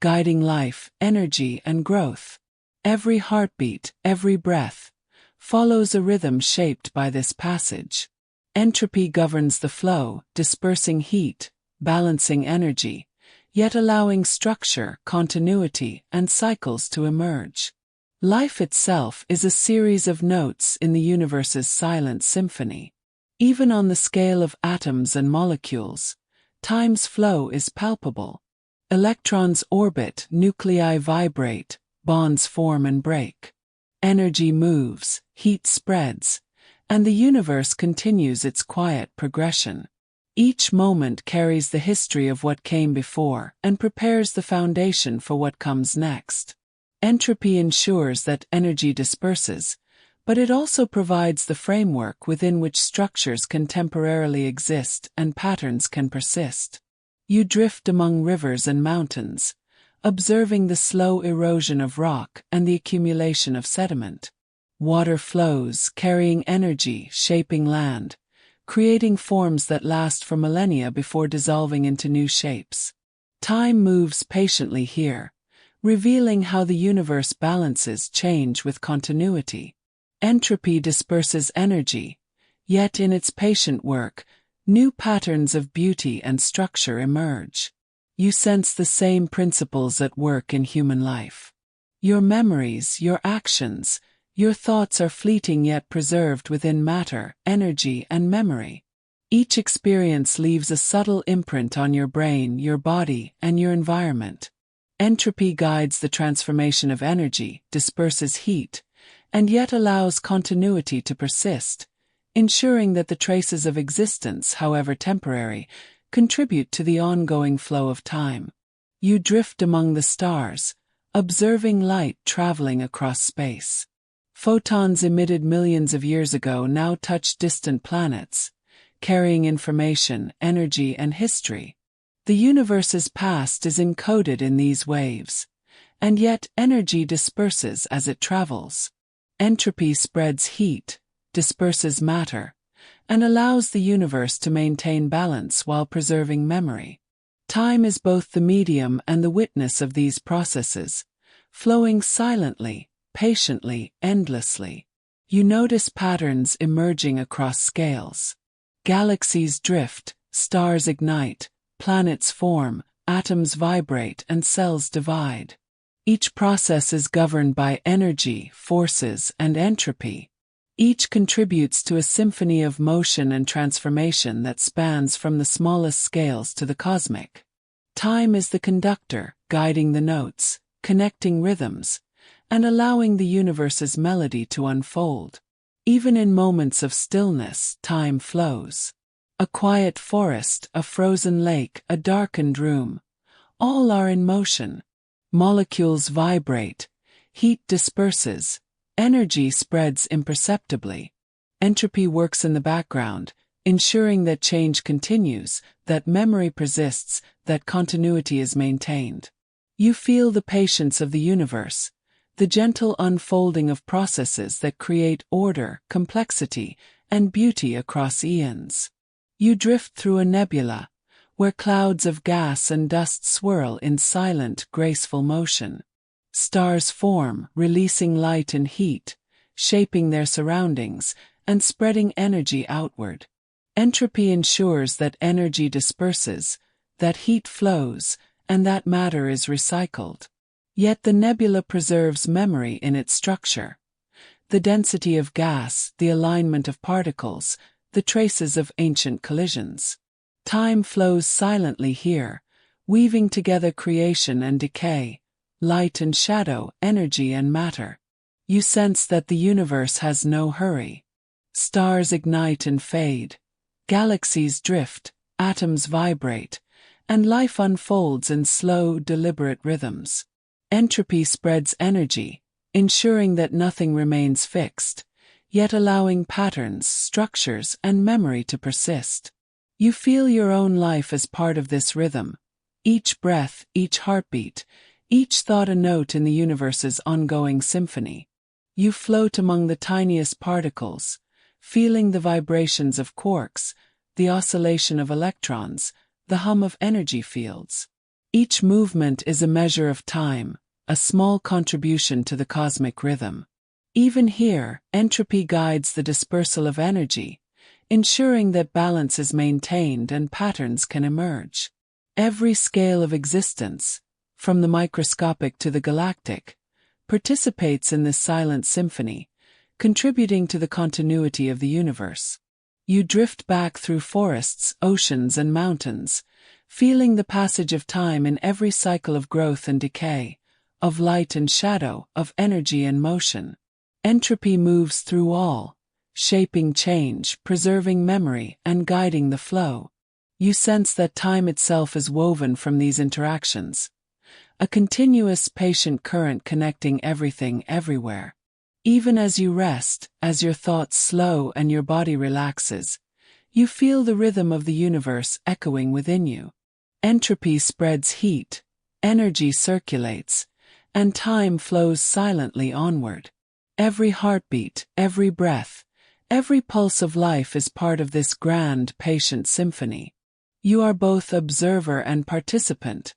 guiding life, energy, and growth. Every heartbeat, every breath, follows a rhythm shaped by this passage. Entropy governs the flow, dispersing heat, balancing energy, yet allowing structure, continuity, and cycles to emerge. Life itself is a series of notes in the universe's silent symphony. Even on the scale of atoms and molecules, time's flow is palpable. Electrons orbit, nuclei vibrate, bonds form and break. Energy moves, heat spreads, and the universe continues its quiet progression. Each moment carries the history of what came before and prepares the foundation for what comes next. Entropy ensures that energy disperses, but it also provides the framework within which structures can temporarily exist and patterns can persist. You drift among rivers and mountains, observing the slow erosion of rock and the accumulation of sediment. Water flows, carrying energy, shaping land, creating forms that last for millennia before dissolving into new shapes. Time moves patiently here, revealing how the universe balances change with continuity. Entropy disperses energy, yet in its patient work, new patterns of beauty and structure emerge. You sense the same principles at work in human life. Your memories, your actions, your thoughts are fleeting yet preserved within matter, energy, and memory. Each experience leaves a subtle imprint on your brain, your body, and your environment. Entropy guides the transformation of energy, disperses heat, and yet allows continuity to persist, ensuring that the traces of existence, however temporary, contribute to the ongoing flow of time. You drift among the stars, observing light traveling across space. Photons emitted millions of years ago now touch distant planets, carrying information, energy, and history. The universe's past is encoded in these waves, and yet energy disperses as it travels. Entropy spreads heat, disperses matter, and allows the universe to maintain balance while preserving memory. Time is both the medium and the witness of these processes, flowing silently, patiently, endlessly. You notice patterns emerging across scales. Galaxies drift, stars ignite, planets form, atoms vibrate, and cells divide. Each process is governed by energy, forces, and entropy. Each contributes to a symphony of motion and transformation that spans from the smallest scales to the cosmic. Time is the conductor, guiding the notes, connecting rhythms, and allowing the universe's melody to unfold. Even in moments of stillness, time flows. A quiet forest, a frozen lake, a darkened room, all are in motion. Molecules vibrate, heat disperses, energy spreads imperceptibly. Entropy works in the background, ensuring that change continues, that memory persists, that continuity is maintained. You feel the patience of the universe, the gentle unfolding of processes that create order, complexity, and beauty across eons. You drift through a nebula, where clouds of gas and dust swirl in silent, graceful motion. Stars form, releasing light and heat, shaping their surroundings, and spreading energy outward. Entropy ensures that energy disperses, that heat flows, and that matter is recycled. Yet the nebula preserves memory in its structure. The density of gas, the alignment of particles, the traces of ancient collisions. Time flows silently here, weaving together creation and decay, light and shadow, energy and matter. You sense that the universe has no hurry. Stars ignite and fade, galaxies drift, atoms vibrate, and life unfolds in slow, deliberate rhythms. Entropy spreads energy, ensuring that nothing remains fixed, yet allowing patterns, structures, and memory to persist. You feel your own life as part of this rhythm, Each breath, each heartbeat, each thought a note in the universe's ongoing symphony. You float among the tiniest particles, feeling the vibrations of quarks, the oscillation of electrons, the hum of energy fields. Each movement is a measure of time, a small contribution to the cosmic rhythm. Even here, entropy guides the dispersal of energy, ensuring that balance is maintained and patterns can emerge. Every scale of existence, from the microscopic to the galactic, participates in this silent symphony, contributing to the continuity of the universe. You drift back through forests, oceans, and mountains, feeling the passage of time in every cycle of growth and decay, of light and shadow, of energy and motion. Entropy moves through all, shaping change, preserving memory, and guiding the flow. You sense that time itself is woven from these interactions, a continuous, patient current connecting everything everywhere. Even as you rest, as your thoughts slow and your body relaxes, you feel the rhythm of the universe echoing within you. Entropy spreads heat, energy circulates, and time flows silently onward. Every heartbeat, every breath, every pulse of life is part of this grand, patient symphony. You are both observer and participant,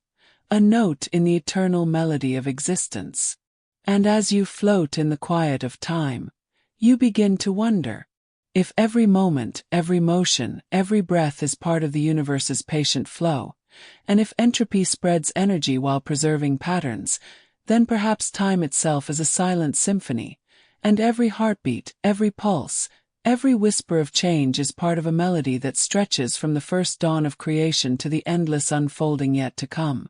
a note in the eternal melody of existence. And as you float in the quiet of time, you begin to wonder, if every moment, every motion, every breath is part of the universe's patient flow, and if entropy spreads energy while preserving patterns, then perhaps time itself is a silent symphony, and every heartbeat, every pulse, every whisper of change is part of a melody that stretches from the first dawn of creation to the endless unfolding yet to come.